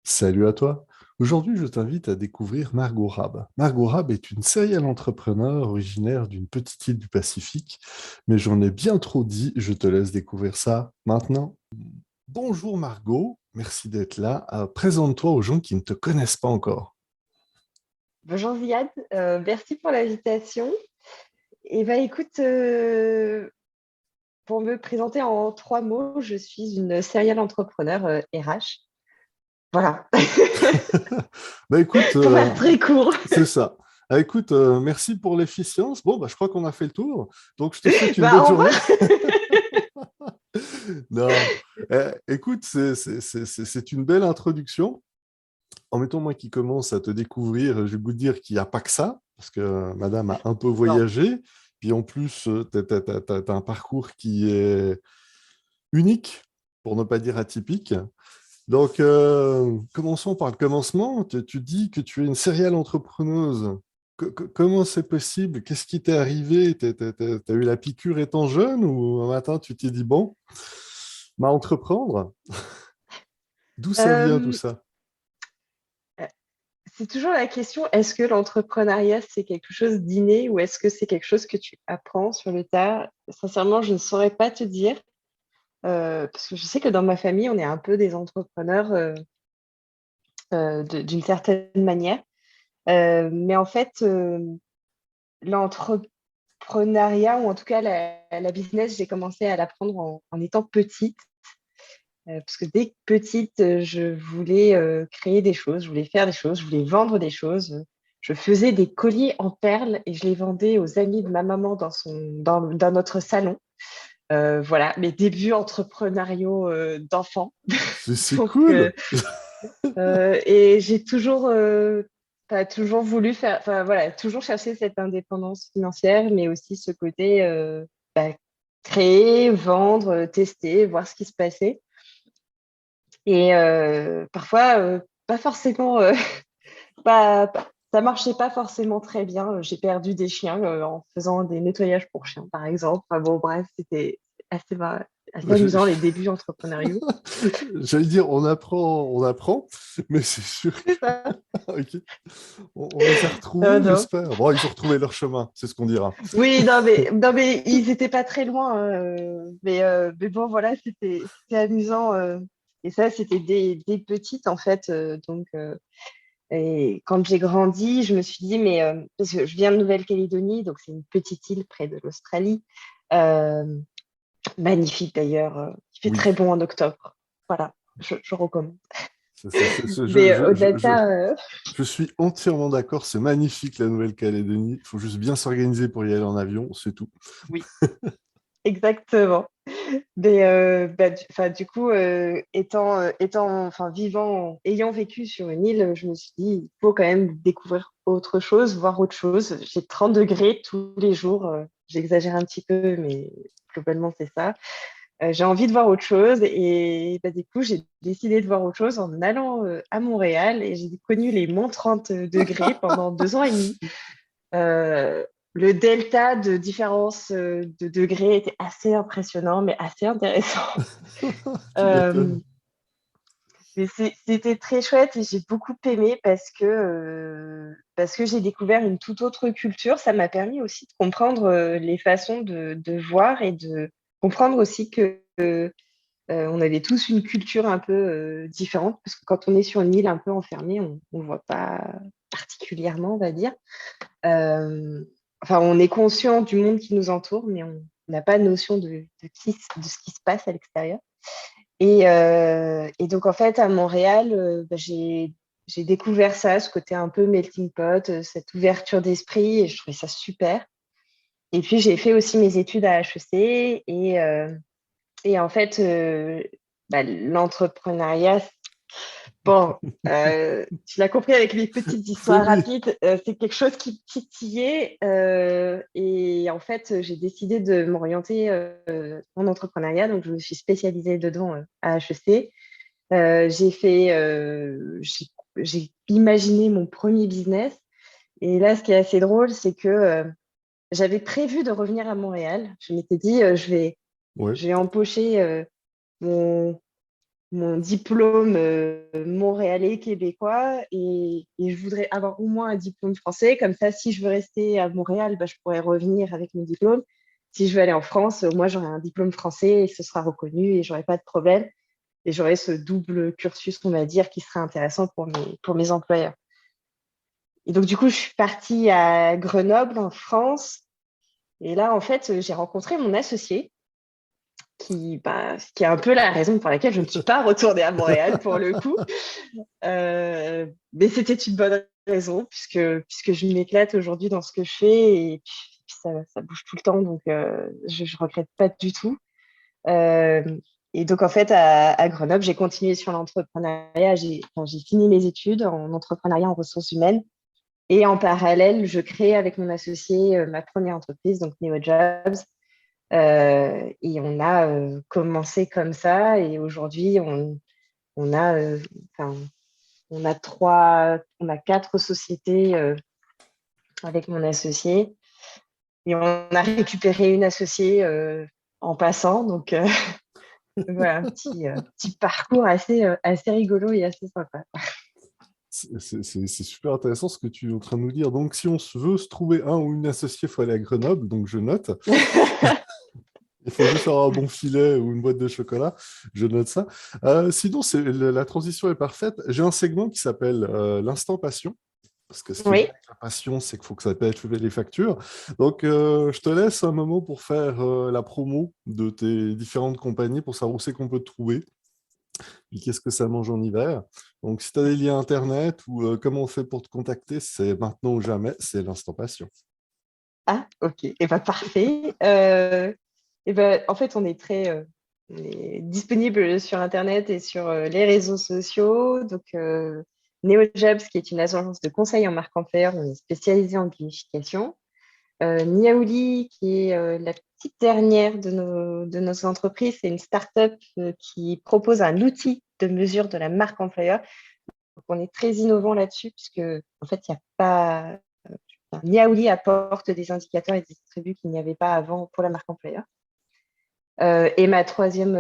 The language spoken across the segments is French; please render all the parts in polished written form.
Salut à toi. Aujourd'hui, je t'invite à découvrir Margot Rabb. Margot Rabb est une serial entrepreneur originaire d'une petite île du Pacifique, mais j'en ai bien trop dit, je te laisse découvrir ça maintenant. Bonjour Margot, merci d'être là. Présente-toi aux gens qui ne te connaissent pas encore. Bonjour Ziad, merci pour l'invitation. Et écoute, pour me présenter en trois mots, je suis une serial entrepreneur RH. Voilà, Bah écoute, pour faire très court. c'est ça. Écoute, merci pour l'efficience. Bon, bah, je crois qu'on a fait le tour. Donc, je te souhaite une bonne Au revoir. journée. Non, écoute, c'est une belle introduction. En mettant moi qui commence à te découvrir, je vais vous dire qu'il n'y a pas que ça, parce que madame a un peu Non. voyagé, puis en plus, tu as un parcours qui est unique, pour ne pas dire atypique. Donc, commençons par le commencement. Tu dis que tu es une serial entrepreneuse. Comment c'est possible? Qu'est-ce qui t'est arrivé? T'as eu la piqûre étant jeune ou un matin tu t'es dit, bon, ma entreprendre? D'où ça vient tout Euh, ça? c'est toujours la question, est-ce que l'entrepreneuriat, c'est quelque chose d'inné ou est-ce que c'est quelque chose que tu apprends sur le tas? Sincèrement, je ne saurais pas te dire, parce que je sais que dans ma famille, on est un peu des entrepreneurs d'une certaine manière. Mais en fait, l'entrepreneuriat, ou en tout cas la business, j'ai commencé à l'apprendre en étant petite. Parce que dès que petite, je voulais créer des choses, je voulais faire des choses, je voulais vendre des choses. Je faisais des colliers en perles et je les vendais aux amis de ma maman dans notre salon. Voilà, mes débuts entrepreneuriaux d'enfant. C'est Donc, cool! et j'ai toujours voulu faire, enfin voilà, toujours chercher cette indépendance financière, mais aussi ce côté bah, créer, vendre, tester, voir ce qui se passait. Et parfois, pas forcément, ça marchait pas forcément très bien. J'ai perdu des chiens en faisant des nettoyages pour chiens, par exemple. Enfin, bon, bref, c'était assez, assez amusant les débuts entrepreneuriaux. J'allais dire, on apprend, mais c'est sûr C'est que... ça. Ok. On les a retrouvés, Non. j'espère. Bon, ils ont retrouvé leur chemin, c'est ce qu'on dira. Oui, non, mais ils étaient pas très loin, hein, mais bon, voilà, c'était amusant. Et ça, c'était des petites, en fait. Et quand j'ai grandi, je me suis dit, parce que je viens de Nouvelle-Calédonie, donc c'est une petite île près de l'Australie, euh, magnifique d'ailleurs, il fait Oui, très bon en octobre. Voilà, je recommande. Je, Mais au-delà de ça, je suis entièrement d'accord, c'est magnifique la Nouvelle-Calédonie. Il faut juste bien s'organiser pour y aller en avion, c'est tout. oui, exactement. Mais du coup, ayant vécu sur une île, je me suis dit, il faut quand même découvrir autre chose, voir autre chose. J'ai 30 degrés tous les jours. J'exagère un petit peu, mais globalement, c'est ça. J'ai envie de voir autre chose et du coup, j'ai décidé de voir autre chose en allant à Montréal et j'ai connu les moins 30 degrés pendant 2 ans et demi. Euh, le delta de différence de degrés était assez impressionnant, mais assez intéressant. Tu Euh, m'étonnes. mais c'était très chouette et j'ai beaucoup aimé parce que j'ai découvert une toute autre culture. Ça m'a permis aussi de comprendre les façons de voir et de comprendre aussi que on avait tous une culture un peu différente parce que quand on est sur une île un peu enfermée, on ne voit pas particulièrement, on va dire. Euh, enfin, on est conscient du monde qui nous entoure, mais on n'a pas de notion de ce qui se passe à l'extérieur. Et donc, en fait, à Montréal, j'ai découvert ça, ce côté un peu melting pot, cette ouverture d'esprit, et je trouvais ça super. Et puis, j'ai fait aussi mes études à HEC, et en fait, l'entrepreneuriat, bon, tu l'as compris avec mes petites C'est histoires oui. rapides, c'est quelque chose qui me titillait. Et en fait, j'ai décidé de m'orienter en entrepreneuriat. Donc, je me suis spécialisée dedans à HEC. J'ai imaginé mon premier business. Et là, ce qui est assez drôle, c'est que j'avais prévu de revenir à Montréal. Je m'étais dit, Ouais. je vais empocher mon, mon diplôme montréalais, québécois, et je voudrais avoir au moins un diplôme français. Comme ça, si je veux rester à Montréal, bah, je pourrais revenir avec mon diplôme. Si je veux aller en France, moi, j'aurai un diplôme français et ce sera reconnu et j'aurai pas de problème. Et j'aurai ce double cursus, on va dire, qui serait intéressant pour mes employeurs. Et donc, du coup, je suis partie à Grenoble, en France. Et là, en fait, j'ai rencontré mon associé qui est un peu la raison pour laquelle je ne suis pas retournée à Montréal pour le coup. Mais c'était une bonne raison puisque je m'éclate aujourd'hui dans ce que je fais et puis ça bouge tout le temps, donc je ne regrette pas du tout. Euh, et donc, en fait, à Grenoble, j'ai continué sur l'entrepreneuriat. J'ai fini mes études en entrepreneuriat en ressources humaines. Et en parallèle, je crée avec mon associé ma première entreprise, donc NeoJobs. Et on a commencé comme ça. Et aujourd'hui, on a, enfin, on a 4 sociétés avec mon associé. Et on a récupéré une associée en passant. Donc, voilà, petit parcours assez rigolo et assez sympa. C'est super intéressant ce que tu es en train de nous dire. Donc, si on veut se trouver un ou une associée, il faut aller à Grenoble, donc je note. Il faut juste avoir un bon filet ou une boîte de chocolat, je note ça. Sinon, la transition est parfaite. J'ai un segment qui s'appelle l'instant passion. Parce que ce qui est bien Oui. avec la passion, c'est qu'il faut que ça paye les factures. Donc, je te laisse un moment pour faire la promo de tes différentes compagnies pour savoir où c'est qu'on peut te trouver. Puis qu'est-ce que ça mange en hiver. Donc, si tu as des liens Internet ou comment on fait pour te contacter, c'est maintenant ou jamais, c'est l'instant passion. Ah, ok. Et ben parfait. Et ben, en fait, on est disponible sur Internet et sur les réseaux sociaux. Donc, NeoJobs, qui est une agence de conseil en marque employeur, on est spécialisé en gamification. Niaouli, qui est la petite dernière de nos entreprises, c'est une start-up qui propose un outil de mesure de la marque employeur. Donc, on est très innovant là-dessus, puisque en fait, il n'y a pas. Niaouli apporte des indicateurs et des attributs qu'il n'y avait pas avant pour la marque employeur. Et ma troisième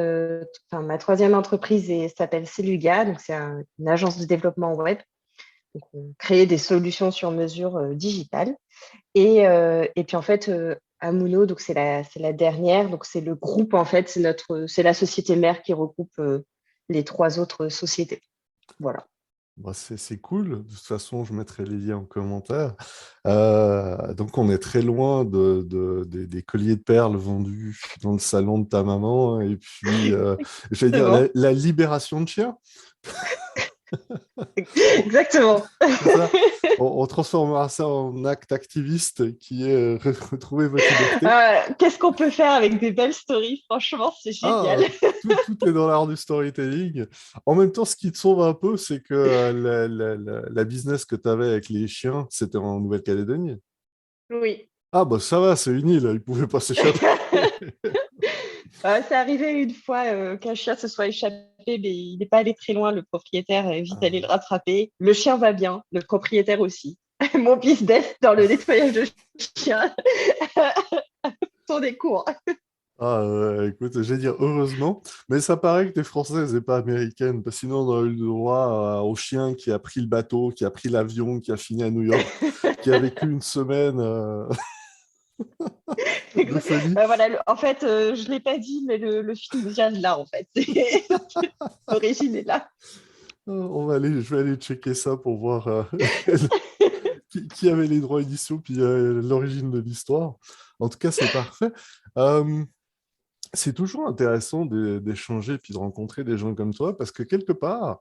entreprise s'appelle Celuga, donc c'est une agence de développement web. Donc, on crée des solutions sur mesure digitales. Et puis en fait, Amuno, donc c'est la dernière, donc c'est le groupe en fait, c'est la société mère qui regroupe les 3 autres sociétés. Voilà. Bah, c'est cool. De toute façon, je mettrai les liens en commentaire. Donc, on est très loin des colliers de perles vendus dans le salon de ta maman. Et puis, je vais dire, Exactement. la libération de chiens. Exactement. C'est ça. On transformera ça en acte activiste qui est retrouver votre liberté. Qu'est-ce qu'on peut faire avec des belles stories? Franchement, c'est génial. Ah, tout est dans l'art du storytelling. En même temps, ce qui te sauve un peu, c'est que la business que tu avais avec les chiens, c'était en Nouvelle-Calédonie. Oui. Ah, bah ça va, c'est une île, ils ne pouvaient pas s'échapper. C'est arrivé une fois qu'un chien se soit échappé, mais il n'est pas allé très loin. Le propriétaire est vite allé le Ah, rattraper. Le chien va bien, le propriétaire aussi. Mon business dans le nettoyage de chiens tourne court. écoute, je vais dire heureusement, mais ça paraît que tu es française et pas américaine, parce que sinon on aurait eu le droit au chien qui a pris le bateau, qui a pris l'avion, qui a fini à New York, qui a vécu une semaine de folie. Voilà, en fait, je ne l'ai pas dit, mais le film vient de là, en fait. L'origine est là. Je vais aller checker ça pour voir qui avait les droits initiaux, puis l'origine de l'histoire. En tout cas, c'est parfait. Euh, c'est toujours intéressant d'échanger puis de rencontrer des gens comme toi, parce que quelque part,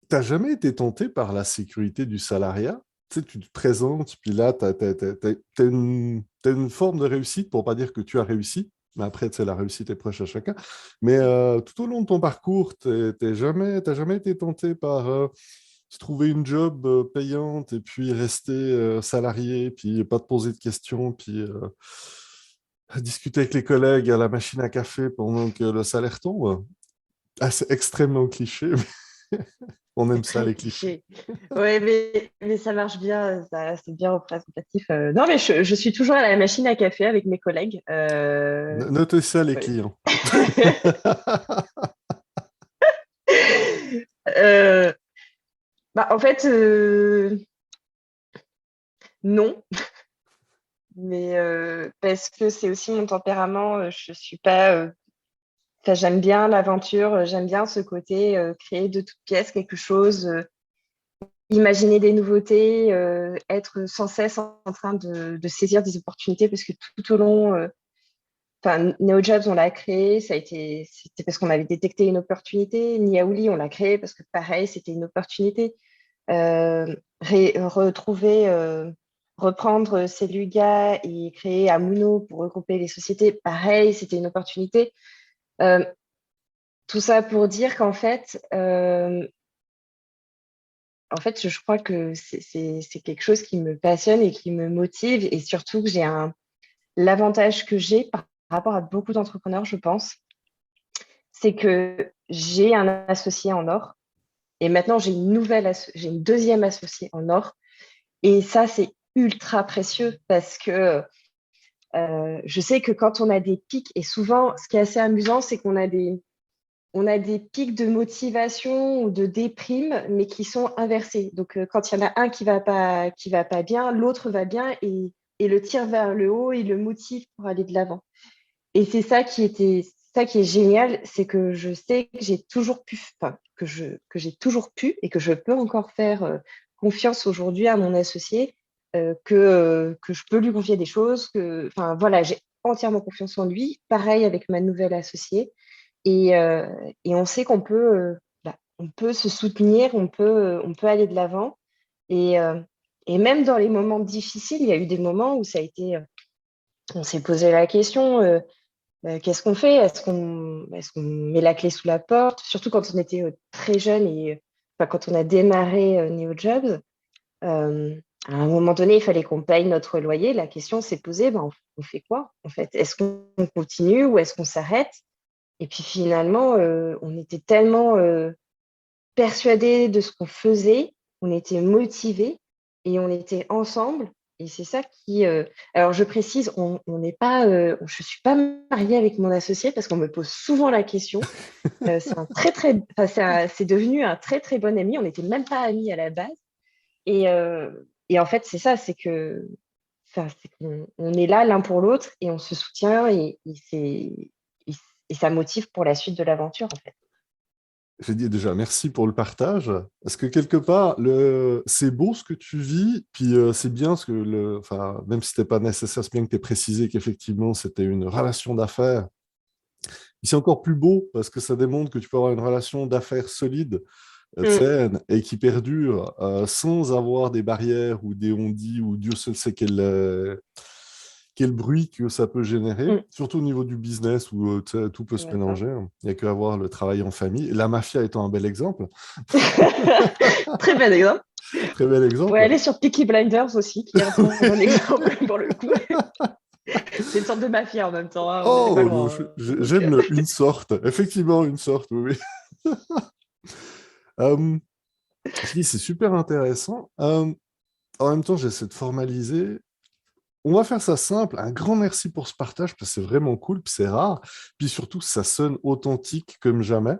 tu n'as jamais été tenté par la sécurité du salariat. Tu sais, tu te présentes, puis là, tu as une forme de réussite, pour pas dire que tu as réussi, mais après, tu sais, la réussite est proche à chacun. Mais tout au long de ton parcours, t'as jamais été tenté par se trouver une job payante et puis rester salarié, puis pas te poser de questions, puis discuter avec les collègues à la machine à café pendant que le salaire tombe. Ah, c'est extrêmement cliché, mais on aime ça, Très les clichés. cliché. Oui, mais ça marche bien, c'est bien représentatif. Non, mais je suis toujours à la machine à café avec mes collègues. Notez ça, les Ouais. clients. Euh, En fait, non, mais parce que c'est aussi mon tempérament. Je suis pas. Enfin, j'aime bien l'aventure, j'aime bien ce côté créer de toutes pièces quelque chose, imaginer des nouveautés, être sans cesse en train de saisir des opportunités parce que tout au long, enfin, NeoJobs, on l'a créé, c'était parce qu'on avait détecté une opportunité. Niaouli, on l'a créé parce que pareil, c'était une opportunité. Retrouver, reprendre Celuga et créer Amuno pour regrouper les sociétés, pareil, c'était une opportunité. Euh, Tout ça pour dire en fait, je crois que c'est quelque chose qui me passionne et qui me motive, et surtout que l'avantage que j'ai par rapport à beaucoup d'entrepreneurs, je pense, c'est que j'ai un associé en or, et maintenant j'ai une deuxième associée en or, et ça, c'est ultra précieux parce que je sais que quand on a des pics, et souvent, ce qui est assez amusant, c'est on a des pics de motivation ou de déprime, mais qui sont inversés. Donc, quand il y en a un qui va pas bien, l'autre va bien et le tire vers le haut et le motive pour aller de l'avant. Et c'est ça qui est génial, c'est que je sais que j'ai toujours pu, enfin, que j'ai toujours pu et que je peux encore faire confiance aujourd'hui à mon associé, que je peux lui confier des choses, enfin, voilà, j'ai entièrement confiance en lui. Pareil avec ma nouvelle associée. Et, euh, et on sait on peut se soutenir, on peut aller de l'avant. Et, euh, et même dans les moments difficiles, il y a eu des moments où on s'est posé la question, qu'est-ce qu'on fait? Est-ce qu'on met la clé sous la porte? Surtout quand on était très jeune et enfin, quand on a démarré NeoJobs, à un moment donné, il fallait qu'on paye notre loyer. La question s'est posée, on fait quoi en fait? Est-ce qu'on continue ou est-ce qu'on s'arrête? Et puis finalement, on était tellement persuadés de ce qu'on faisait, on était motivés et on était ensemble. Et c'est ça alors je précise, on n'est pas, je suis pas mariée avec mon associé parce qu'on me pose souvent la question. C'est un enfin, c'est devenu un très très bon ami. On n'était même pas amis à la base. Et en fait, c'est ça, enfin, c'est qu'on on est là l'un pour l'autre et on se soutient et, et ça motive pour la suite de l'aventure, en fait. J'ai dit déjà merci pour le partage. Parce que quelque part, c'est beau ce que tu vis, puis c'est bien ce que enfin, même si c'était pas nécessaire, c'est bien que tu aies précisé qu'effectivement c'était une relation d'affaires. C'est encore plus beau parce que ça démontre que tu peux avoir une relation d'affaires solide, Mm, saine et qui perdure sans avoir des barrières ou des on-dit ou Dieu seul sait quel bruit que ça peut générer, mm. surtout au niveau du business où tu sais, tout peut se D'accord. mélanger. Il n'y a qu'à avoir le travail en famille. La mafia étant un bel exemple. Très bon exemple. Très bel Vous pouvez exemple. aller sur Peaky Blinders aussi, qui est un très bon exemple pour le coup. C'est une sorte de mafia en même temps, hein, on n'est pas Oh, loin, hein. Donc, j'aime une sorte. Effectivement, une sorte, oui. Oui. Euh, je dis, c'est super intéressant. En même temps, j'essaie de formaliser. On va faire ça simple. Un grand merci pour ce partage, parce que c'est vraiment cool, puis c'est rare. Puis surtout, ça sonne authentique comme jamais.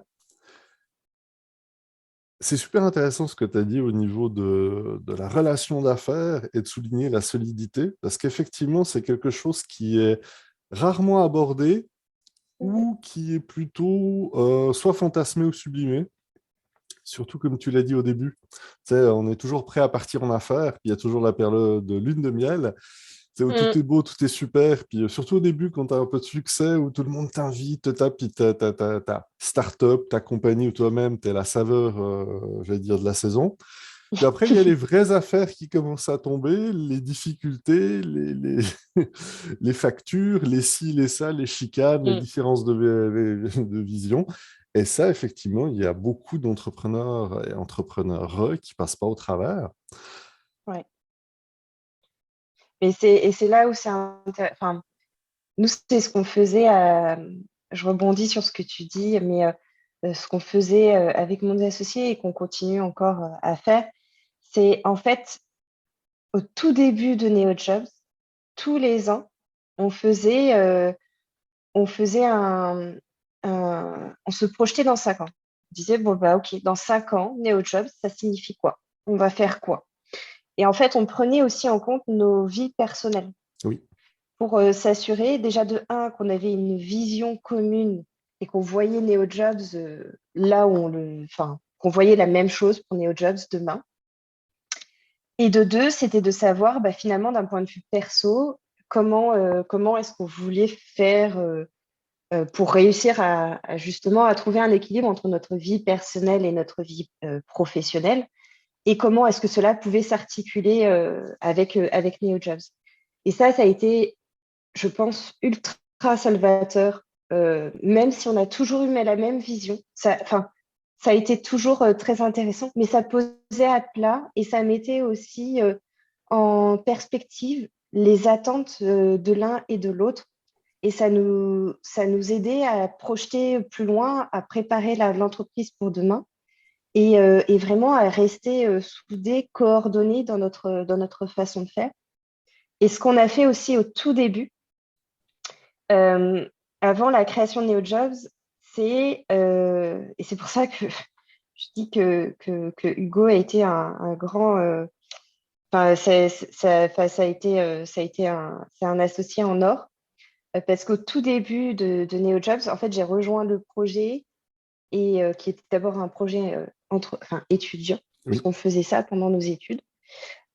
C'est super intéressant ce que tu as dit au niveau de la relation d'affaires et de souligner la solidité, parce qu'effectivement, c'est quelque chose qui est rarement abordé ou qui est plutôt soit fantasmé ou sublimé. Surtout comme tu l'as dit au début, tu sais, on est toujours prêt à partir en affaires, puis il y a toujours la perle de lune de miel, c'est où tout mm, est beau, tout est super, puis surtout au début, quand tu as un peu de succès, où tout le monde t'invite, te tape, puis ta start-up, ta compagnie ou toi-même, tu es la saveur, j'allais dire, de la saison. Puis après, il y a les vraies affaires qui commencent à tomber, les difficultés, les factures, les ci, les ça, les chicanes, les mm. différences de vision. Et ça, effectivement, il y a beaucoup d'entrepreneurs et entrepreneurs qui passent pas au travers. Ouais. Et c'est là où c'est intéressant. Enfin, nous, c'est ce qu'on faisait. Je rebondis sur ce que tu dis, mais ce qu'on faisait avec mon associé et qu'on continue encore à faire, c'est en fait, au tout début de NeoJobs, tous les ans, on faisait, on se projetait dans 5 ans. disait, bon, bah, OK, dans 5 ans, NeoJobs, ça signifie quoi? On va faire quoi? Et en fait, on prenait aussi en compte nos vies personnelles Oui, pour s'assurer déjà de un, qu'on avait une vision commune et qu'on voyait NeoJobs là où enfin, qu'on voyait la même chose pour NeoJobs demain. Et de deux, c'était de savoir bah, finalement d'un point de vue perso, comment est-ce qu'on voulait faire pour réussir justement à trouver un équilibre entre notre vie personnelle et notre vie professionnelle, et comment est-ce que cela pouvait s'articuler avec NeoJobs. Et ça a été, je pense, ultra salvateur, même si on a toujours eu la même vision. Enfin, ça a été toujours très intéressant, mais ça posait à plat et ça mettait aussi en perspective les attentes de l'un et de l'autre. Et ça nous aidait à projeter plus loin, à préparer l'entreprise pour demain et vraiment à rester soudés, coordonnés dans notre façon de faire. Et ce qu'on a fait aussi au tout début, euh, avant la création de NeoJobs, et c'est pour ça que je dis que Hugo a été un grand. Enfin, c'est un associé en or, parce qu'au tout début de NeoJobs, en fait, j'ai rejoint le projet et qui était d'abord un projet enfin, étudiant, parce oui. qu'on faisait ça pendant nos études.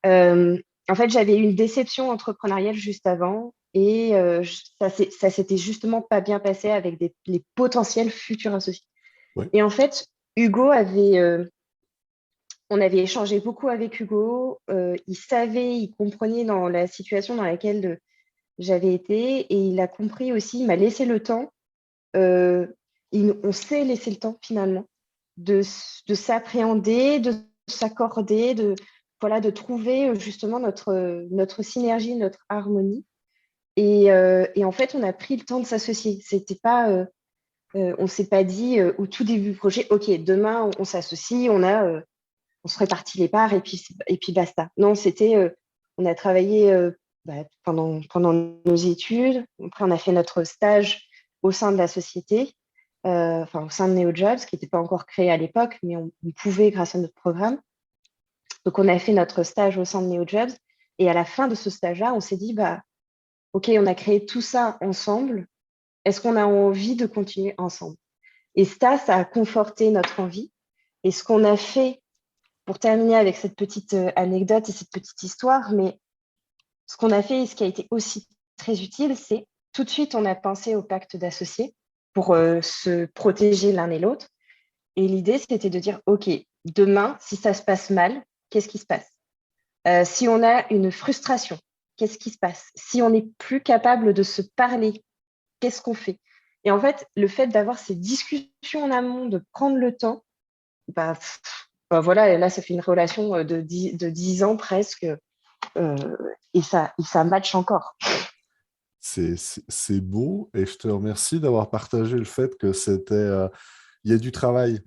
Euh, En fait, j'avais eu une déception entrepreneuriale juste avant et ça s'était justement pas bien passé avec les potentiels futurs associés. Ouais. Et en fait, on avait échangé beaucoup avec Hugo. Il savait, il comprenait dans la situation dans laquelle j'avais été et il a compris aussi, il m'a laissé le temps. euh, on s'est laissé le temps finalement de s'appréhender, de s'accorder, voilà, de trouver justement notre synergie, notre harmonie. Et en fait, on a pris le temps de s'associer. C'était pas, on s'est pas dit au tout début du projet, OK, demain on s'associe, on se répartit les parts et puis basta. Non, on a travaillé bah, pendant nos études. Après, on a fait notre stage au sein de la société, enfin au sein de NeoJobs, qui n'était pas encore créé à l'époque, mais on pouvait grâce à notre programme. Donc, on a fait notre stage au sein de NeoJobs. Et à la fin de ce stage-là, on s'est dit, bah, OK, on a créé tout ça ensemble. Est-ce qu'on a envie de continuer ensemble? Et ça a conforté notre envie. Et ce qu'on a fait, pour terminer avec cette petite anecdote et cette petite histoire, mais ce qu'on a fait et ce qui a été aussi très utile, c'est tout de suite, on a pensé au pacte d'associés pour se protéger l'un et l'autre. Et l'idée, c'était de dire, OK, demain, si ça se passe mal, qu'est-ce qui se passe? Si on a une frustration, qu'est-ce qui se passe? Si on n'est plus capable de se parler, qu'est-ce qu'on fait? Et en fait, le fait d'avoir ces discussions en amont, de prendre le temps, bah, bah voilà, là, ça fait une relation de 10 ans presque, euh, et ça match encore. C'est beau et je te remercie d'avoir partagé le fait que il y a du travail.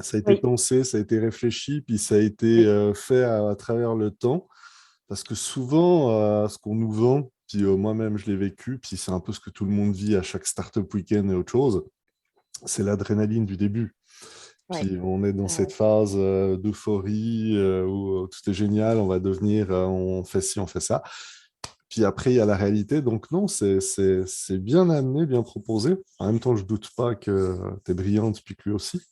Ça a été Oui, pensé, ça a été réfléchi, puis ça a été oui, fait à travers le temps. Parce que souvent, ce qu'on nous vend, puis moi-même je l'ai vécu, puis c'est un peu ce que tout le monde vit à chaque Startup Weekend et autre chose, c'est l'adrénaline du début. oui. Puis on est dans cette phase d'euphorie où tout est génial, on va devenir, on fait ci, on fait ça. Puis après, il y a la réalité. Donc non, c'est bien amené, bien proposé. En même temps, je doute pas que tu es brillante, puis que lui aussi.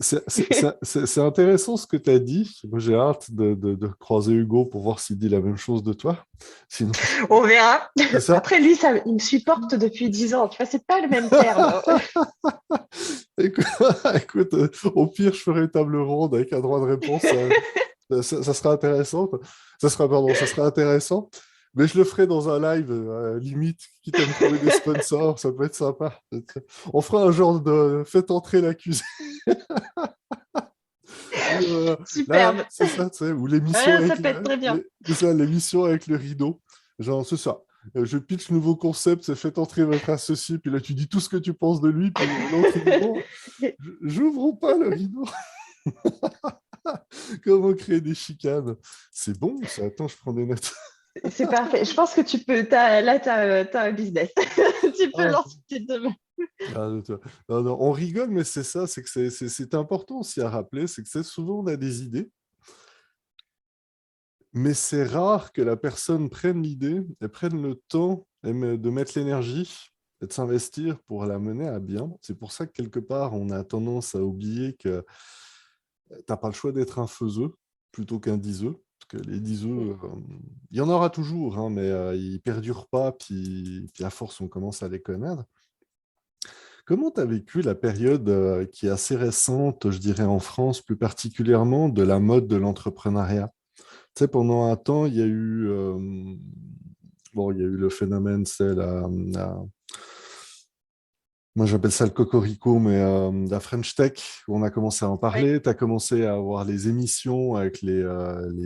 C'est intéressant ce que tu as dit. Moi, j'ai hâte de croiser Hugo pour voir s'il dit la même chose de toi. Sinon, On verra. c'est ça. Après, lui, il me supporte depuis 10 ans. Tu vois, c'est pas le même terme. Écoute, écoute, au pire, je ferai table ronde avec un droit de réponse. Ça sera intéressant. Ça sera intéressant. Mais je le ferai dans un live, limite, quitte à me trouver des sponsors, ça peut être sympa. On fera un genre de faites entrer l'accusé. Là, Superbe. c'est ça, tu sais, ou l'émission Ouais, ça avec peut être très bien. c'est ça, l'émission avec le rideau. Genre, c'est ça. Je pitch le nouveau concept, c'est faites entrer votre associé, puis là, tu dis tout ce que tu penses de lui, puis l'autre, il dit, bon, j'ouvre ou pas le rideau? Comment créer des chicanes? C'est bon, ça. Attends, je prends des notes. C'est parfait. Je pense que là, tu as un business. Tu peux le Ah, lancer demain. Ah, non, non, on rigole, mais c'est ça, c'est que c'est important aussi à rappeler, c'est que c'est souvent on a des idées, mais c'est rare que la personne prenne l'idée et prenne le temps de mettre l'énergie et de s'investir pour la mener à bien. C'est pour ça que quelque part, on a tendance à oublier que tu n'as pas le choix d'être un faiseux plutôt qu'un diseux. Parce que les diseux, il y en aura toujours, hein, mais ils ne perdurent pas, puis à force, on commence à les connaître. Comment tu as vécu la période qui est assez récente, je dirais en France plus particulièrement, de la mode de l'entrepreneuriat? Tu sais, pendant un temps, il y a eu, bon, il y a eu le phénomène, c'est moi j'appelle ça le cocorico, mais la French Tech, où on a commencé à en Oui. parler. Tu as commencé à avoir les émissions avec les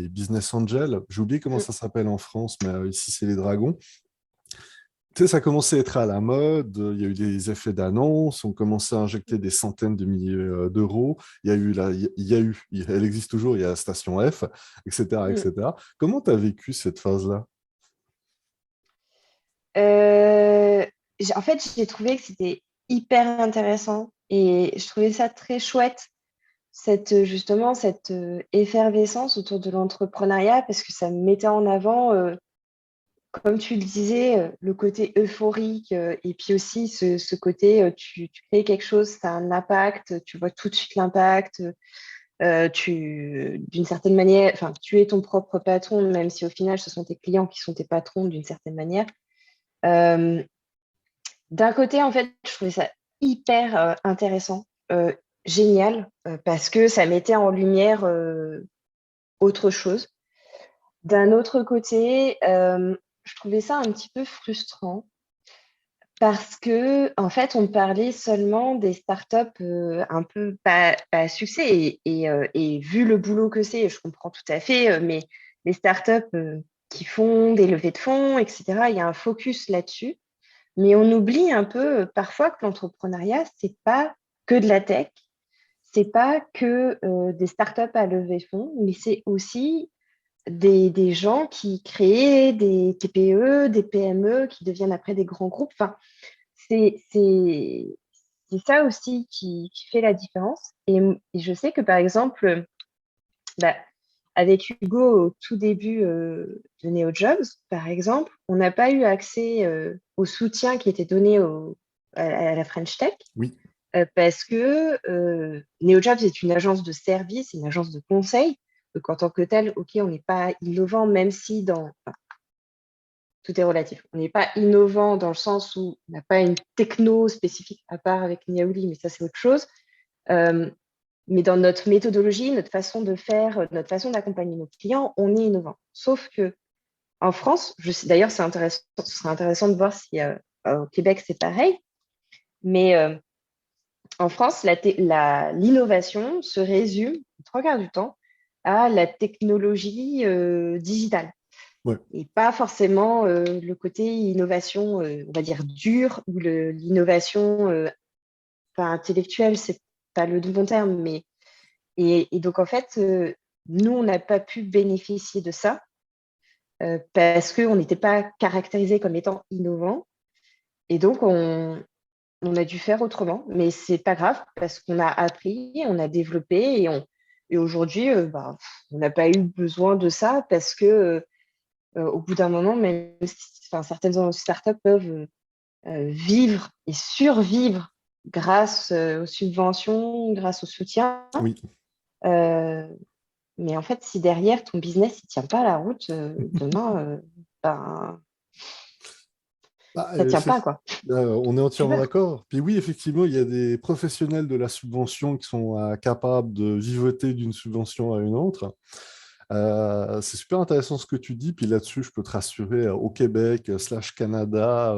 business angels. J'ai oublié comment Mm. ça s'appelle en France, mais ici c'est les dragons. Tu sais, ça commençait à être à la mode, il y a eu des effets d'annonce, on commençait à injecter des centaines de milliers d'euros. Il y a eu, elle existe toujours, il y a la station F, etc., Mm. etc. Comment tu as vécu cette phase-là? Euh, en fait, j'ai trouvé que c'était hyper intéressant et je trouvais ça très chouette, justement, cette effervescence autour de l'entrepreneuriat parce que ça mettait en avant, comme tu le disais, le côté euphorique et puis aussi ce côté, tu crées quelque chose, ça a un impact, tu vois tout de suite l'impact, d'une certaine manière, enfin, tu es ton propre patron, même si au final, ce sont tes clients qui sont tes patrons d'une certaine manière. Euh, D'un côté, en fait, je trouvais ça hyper intéressant, génial, parce que ça mettait en lumière autre chose. D'un autre côté, je trouvais ça un petit peu frustrant parce que, en fait, on parlait seulement des startups un peu pas à succès. Et vu le boulot que c'est, je comprends tout à fait, mais les startups qui font des levées de fonds, etc., il y a un focus là-dessus. Mais on oublie un peu parfois que l'entrepreneuriat, c'est pas que de la tech, c'est pas que des startups à lever de fonds, mais c'est aussi des gens qui créent des TPE, des PME qui deviennent après des grands groupes. Enfin, c'est ça aussi qui fait la différence. Et je sais que par exemple, bah, avec Hugo au tout début de NeoJobs, par exemple, on n'a pas eu accès au soutien qui était donné à la French Tech Oui. parce que NeoJobs est une agence de service, une agence de conseil. Donc, en tant que tel, OK, on n'est pas innovant, même si enfin, tout est relatif. On n'est pas innovant dans le sens où on n'a pas une techno spécifique à part avec Niaouli, mais ça, c'est autre chose. Euh, mais dans notre méthodologie, notre façon de faire, notre façon d'accompagner nos clients, on est innovant. Sauf que en France, d'ailleurs, c'est intéressant, ce serait intéressant de voir si au Québec c'est pareil. Mais en France, l'innovation se résume, trois quarts du temps, à la technologie digitale Ouais. et pas forcément le côté innovation, on va dire dure, ou l'innovation enfin, intellectuelle, c'est pas le bon terme, mais et donc, en fait, nous, on n'a pas pu bénéficier de ça parce qu'on n'était pas caractérisé comme étant innovant. Et donc, on a dû faire autrement. Mais c'est pas grave parce qu'on a appris, on a développé et aujourd'hui, bah, on n'a pas eu besoin de ça parce que au bout d'un moment, même enfin, certaines startups peuvent vivre et survivre grâce aux subventions, grâce au soutien. Oui. Euh, Mais en fait, si derrière ton business ne tient pas la route, demain, ben, Bah, ça ne tient pas, quoi. on est Tu entièrement meurs. d'accord. Puis oui, effectivement, il y a des professionnels de la subvention qui sont capables de vivoter d'une subvention à une autre. C'est super intéressant ce que tu dis. Puis là-dessus, je peux te rassurer, au Québec, slash Canada,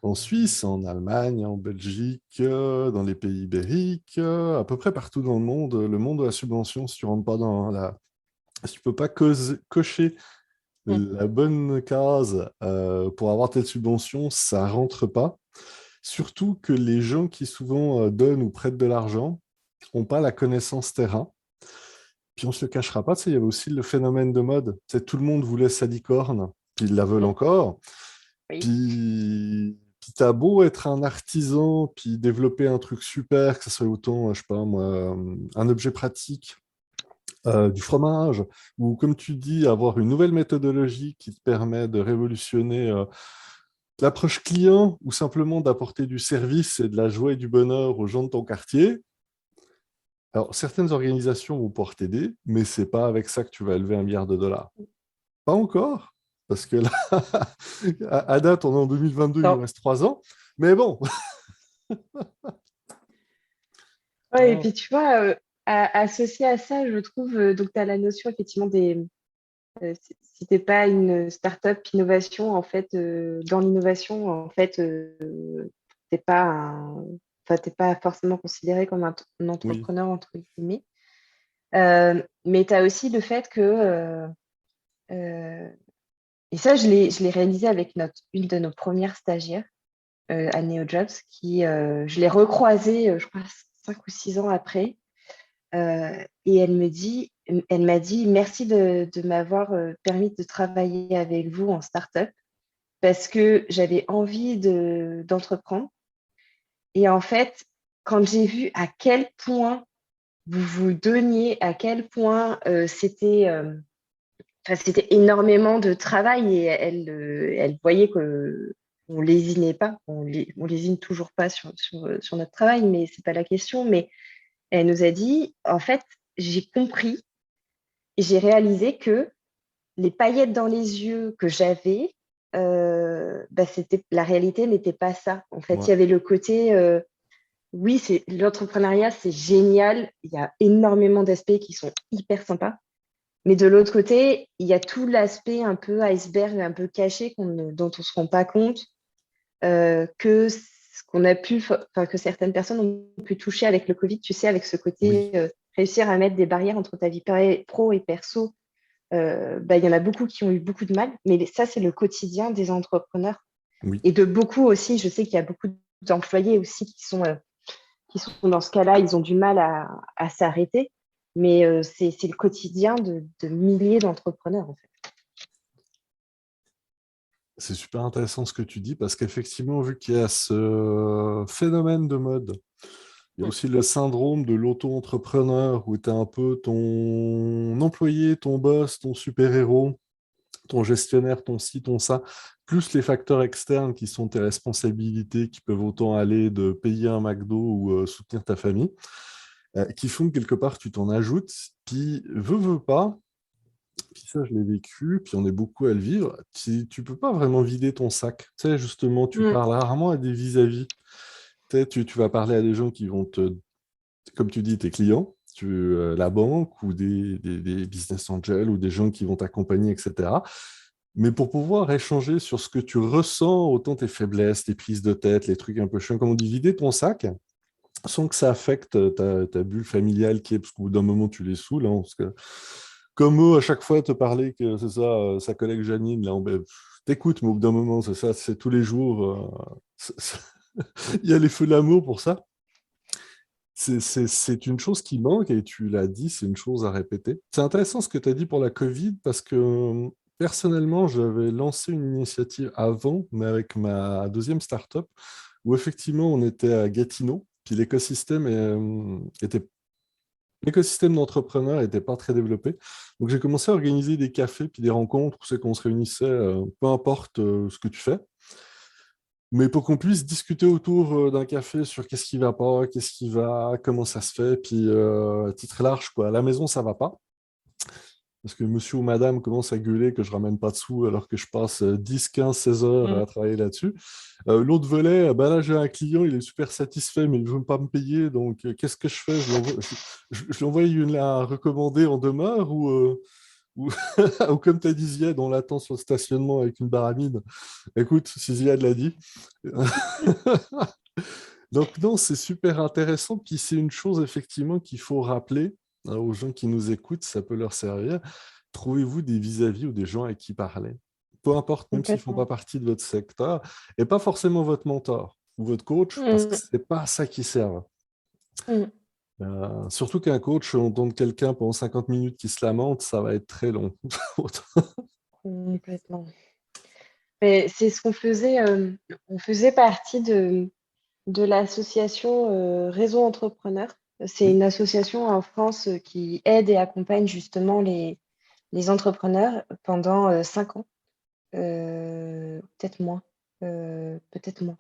en Suisse, en Allemagne, en Belgique, dans les pays ibériques, à peu près partout dans le monde de la subvention, si tu rentres pas dans si tu peux pas cocher Mm. la bonne case pour avoir telle subvention, ça rentre pas. Surtout que les gens qui souvent donnent ou prêtent de l'argent n'ont pas la connaissance terrain. Puis on ne se le cachera pas, tu sais, il y avait aussi le phénomène de mode. Tu sais, tout le monde voulait sa licorne, puis ils la veulent Mm. encore. Oui. Puis Puis t'as beau être un artisan, puis développer un truc super, que ce soit autant, je sais pas moi, un objet pratique, du fromage, ou comme tu dis, avoir une nouvelle méthodologie qui te permet de révolutionner l'approche client, ou simplement d'apporter du service et de la joie et du bonheur aux gens de ton quartier. Alors, certaines organisations vont pouvoir t'aider, mais c'est pas avec ça que tu vas élever 1 milliard de dollars. Pas encore, parce que là, à date, on est en 2022, il nous Non. reste 3 ans. Mais bon, Ouais, et hein, puis tu vois, associé à ça, je trouve, donc tu as la notion effectivement si t'es pas une start-up innovation, en fait, dans l'innovation, en fait, t'es pas enfin, t'es pas forcément considéré comme un oui, entrepreneur, entre guillemets. Mais tu as aussi le fait que, euh, et ça, je l'ai réalisé avec une de nos premières stagiaires à NeoJobs, je l'ai recroisée, je crois, 5 ou 6 ans après. Et elle m'a dit, merci de m'avoir permis de travailler avec vous en start-up parce que j'avais envie d'entreprendre. Et en fait, quand j'ai vu à quel point vous vous donniez, à quel point enfin, c'était énormément de travail et elle voyait que on lésinait pas, on lésine toujours pas sur notre travail, mais c'est pas la question. Mais elle nous a dit, en fait, j'ai compris et j'ai réalisé que les paillettes dans les yeux que j'avais, la réalité n'était pas ça. En fait, il y ouais, avait le côté, oui, l'entrepreneuriat, c'est génial. Il y a énormément d'aspects qui sont hyper sympas. Mais de l'autre côté, il y a tout l'aspect un peu iceberg, un peu caché dont on ne se rend pas compte, que certaines personnes ont pu toucher avec le Covid, tu sais, avec ce oui, côté réussir à mettre des barrières entre ta vie pro et perso. Il y en a beaucoup qui ont eu beaucoup de mal, mais ça, c'est le quotidien des entrepreneurs oui. et de beaucoup aussi. Je sais qu'il y a beaucoup d'employés aussi qui sont dans ce cas-là, ils ont du mal à s'arrêter, mais c'est le quotidien de milliers d'entrepreneurs, en fait. C'est super intéressant ce que tu dis parce qu'effectivement, vu qu'il y a ce phénomène de mode, il y a Mm. aussi le syndrome de l'auto-entrepreneur où tu es un peu ton employé, ton boss, ton super-héros, ton gestionnaire, ton ci, ton ça, plus les facteurs externes qui sont tes responsabilités, qui peuvent autant aller de payer un McDo ou soutenir ta famille, qui font que quelque part tu t'en ajoutes, puis veux pas, puis ça je l'ai vécu, puis on est beaucoup à le vivre, tu peux pas vraiment vider ton sac. Tu sais, justement, tu Mm. parles rarement à des vis-à-vis. Tu vas parler à des gens qui vont comme tu dis, tes clients, la banque ou des business angels ou des gens qui vont t'accompagner, etc. Mais pour pouvoir échanger sur ce que tu ressens, autant tes faiblesses, tes prises de tête, les trucs un peu chiants, comme on dit, vider ton sac, sans que ça affecte ta bulle familiale qui est, parce qu'au bout d'un moment, tu les saoules. Hein, parce que, comme eux, à chaque fois, te parler que c'est ça, sa collègue Janine, là, t'écoutes, mais au bout d'un moment, c'est ça, c'est tous les jours. Il y a les feux de l'amour pour ça. C'est une chose qui manque et tu l'as dit, c'est une chose à répéter. C'est intéressant ce que tu as dit pour la Covid parce que personnellement, j'avais lancé une initiative avant, mais avec ma deuxième startup, où effectivement on était à Gatineau, puis l'écosystème d'entrepreneurs n'était pas très développé. Donc j'ai commencé à organiser des cafés puis des rencontres où c'est qu'on se réunissait, peu importe ce que tu fais. Mais pour qu'on puisse discuter autour d'un café sur qu'est-ce qui va pas, qu'est-ce qui va, comment ça se fait, puis à titre large, quoi. À la maison, ça va pas. Parce que monsieur ou madame commence à gueuler que je ramène pas de sous alors que je passe 10, 15, 16 heures Mm. à travailler là-dessus. L'autre volet, bah là j'ai un client, il est super satisfait, mais il ne veut pas me payer, donc qu'est-ce que je fais? Je lui envoie la recommander en demeure ou, ou comme tu as dit Ziad, on l'attend sur le stationnement avec une baramine. Écoute, si Ziad l'a dit. Donc non, c'est super intéressant. Puis c'est une chose effectivement qu'il faut rappeler aux gens qui nous écoutent, ça peut leur servir. Trouvez-vous des vis-à-vis ou des gens avec qui parler. Peu importe, même s'ils ne font pas Complètement. partie de votre secteur, et pas forcément votre mentor ou votre coach, parce que Mm. ce n'est pas à ça qui sert. Mm. Surtout qu'un coach, entendre quelqu'un pendant 50 minutes qui se lamente, ça va être très long. Complètement. Mais c'est ce qu'on faisait. On faisait partie de l'association Réseau Entrepreneur. C'est Oui, une association en France qui aide et accompagne justement les entrepreneurs pendant 5 ans. Peut-être moins. Peut-être moins.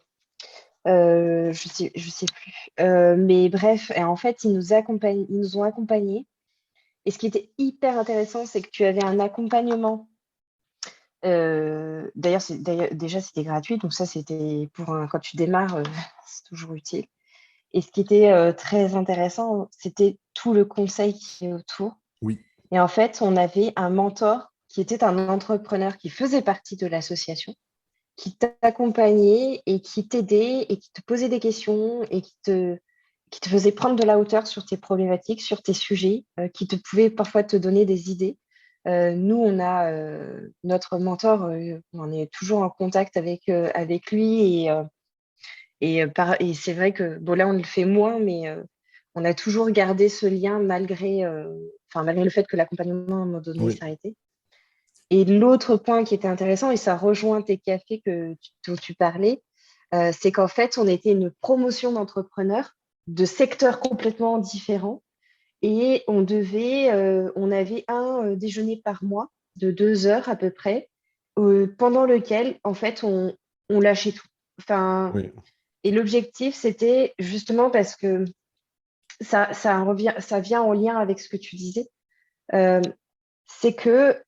Je sais plus. Mais bref, et en fait, ils nous ont accompagnés. Et ce qui était hyper intéressant, c'est que tu avais un accompagnement. D'ailleurs, déjà, c'était gratuit. Donc ça, c'était quand tu démarres, c'est toujours utile. Et ce qui était très intéressant, c'était tout le conseil qui est autour. oui, Et en fait, on avait un mentor qui était un entrepreneur qui faisait partie de l'association, qui t'accompagnait et qui t'aidait et qui te posait des questions et qui te faisait prendre de la hauteur sur tes problématiques, sur tes sujets, qui te pouvait parfois te donner des idées. Nous, on a notre mentor, on est toujours en contact avec lui et c'est vrai que bon, là, on le fait moins, mais on a toujours gardé ce lien malgré le fait que l'accompagnement, à un moment donné, oui, s'est arrêté. Et l'autre point qui était intéressant, et ça rejoint tes cafés dont tu parlais, c'est qu'en fait, on était une promotion d'entrepreneurs de secteurs complètement différents et on avait un déjeuner par mois de 2 heures à peu près, pendant lequel, en fait, on lâchait tout. Enfin, oui, et l'objectif, c'était justement parce que ça vient en lien avec ce que tu disais, euh, c'est que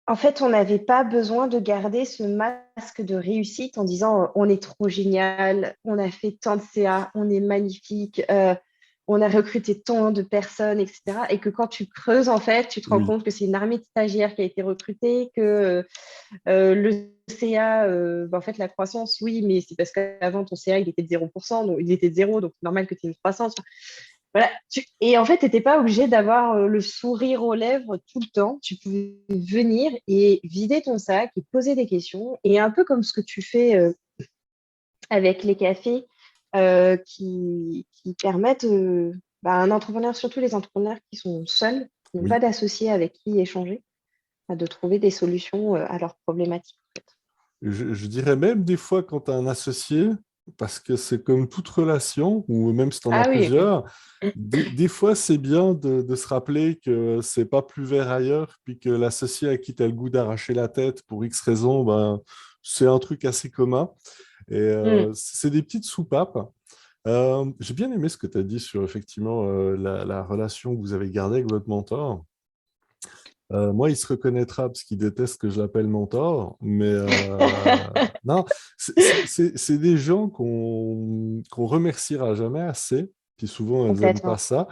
en fait, on n'avait pas besoin de garder ce masque de réussite en disant on est trop génial, on a fait tant de CA, on est magnifique, on a recruté tant de personnes, etc. Et que quand tu creuses, en fait, tu te rends oui, compte que c'est une armée de stagiaires qui a été recrutée, que le CA, en fait, la croissance, oui, mais c'est parce qu'avant, ton CA, il était de 0%, donc il était de 0, donc c'est normal que tu aies une croissance. Voilà. Et en fait, tu n'étais pas obligé d'avoir le sourire aux lèvres tout le temps. Tu pouvais venir et vider ton sac et poser des questions. Et un peu comme ce que tu fais avec les cafés qui permettent à un entrepreneur, surtout les entrepreneurs qui sont seuls, qui n'ont pas oui. d'associés avec qui échanger, de trouver des solutions à leurs problématiques. En fait. Je dirais même des fois quand tu as un associé, parce que c'est comme toute relation, ou même si tu en as Ah oui. plusieurs, des fois c'est bien de se rappeler que c'est pas plus vert ailleurs, puis que l'associé à qui tu as le goût d'arracher la tête pour X raisons, ben, c'est un truc assez commun. Et Mm. c'est des petites soupapes. J'ai bien aimé ce que tu as dit sur effectivement la relation que vous avez gardée avec votre mentor. Moi, il se reconnaîtra parce qu'il déteste que je l'appelle mentor, mais non, c'est des gens qu'on remerciera jamais assez, puis souvent elles n'aiment pas Complètement. ça,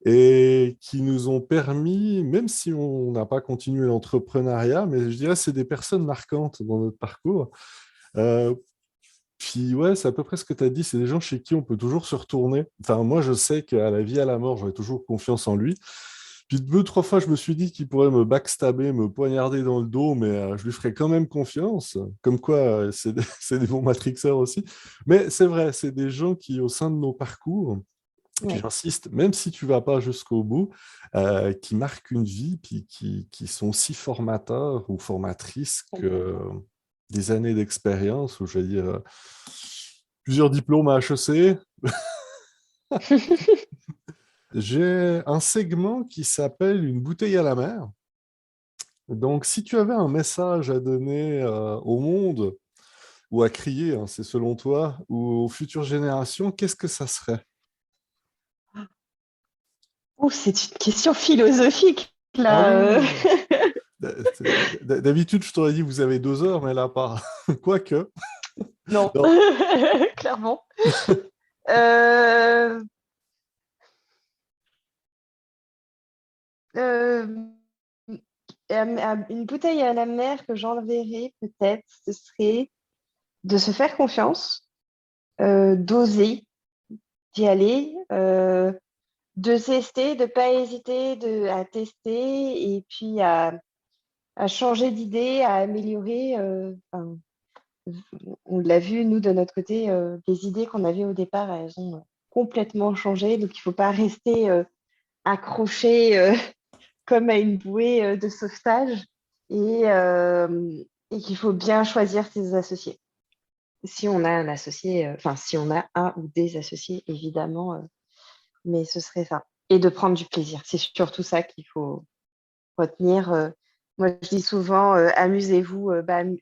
et qui nous ont permis, même si on n'a pas continué l'entrepreneuriat, mais je dirais que c'est des personnes marquantes dans notre parcours. Euh, Puis ouais, c'est à peu près ce que tu as dit, c'est des gens chez qui on peut toujours se retourner. Enfin, moi, je sais qu'à la vie, à la mort, j'aurais toujours confiance en lui. Puis deux, trois fois, je me suis dit qu'il pourrait me backstabber, me poignarder dans le dos, mais je lui ferais quand même confiance. Comme quoi, c'est des bons matrixeurs aussi. Mais c'est vrai, c'est des gens qui, au sein de nos parcours, puis Ouais, j'insiste, même si tu vas pas jusqu'au bout, qui marquent une vie, puis qui sont si formateurs ou formatrices que complètement. des années d'expérience, ou je veux dire, plusieurs diplômes à HEC. J'ai un segment qui s'appelle Une bouteille à la mer. Donc, si tu avais un message à donner au monde, ou à crier, hein, c'est selon toi, ou aux futures générations, qu'est-ce que ça serait? Oh, c'est une question philosophique, Ah là. oui, d'habitude, je t'aurais dit vous avez 2 heures, mais là, pas. Quoique. Non, Non. clairement. Euh, euh, une bouteille à la mer que j'enverrais peut-être, ce serait de se faire confiance, d'oser d'y aller, de tester, de pas hésiter à tester et puis à changer d'idée, à améliorer. Enfin, on l'a vu, nous, de notre côté, les idées qu'on avait au départ, elles ont complètement changé. Donc, il ne faut pas rester accroché comme à une bouée de sauvetage. Et, euh, et qu'il faut bien choisir ses associés. Si on a un associé, enfin, si on a un ou des associés, évidemment, mais ce serait ça. Et de prendre du plaisir. C'est surtout ça qu'il faut retenir. Moi, je dis souvent, amusez-vous,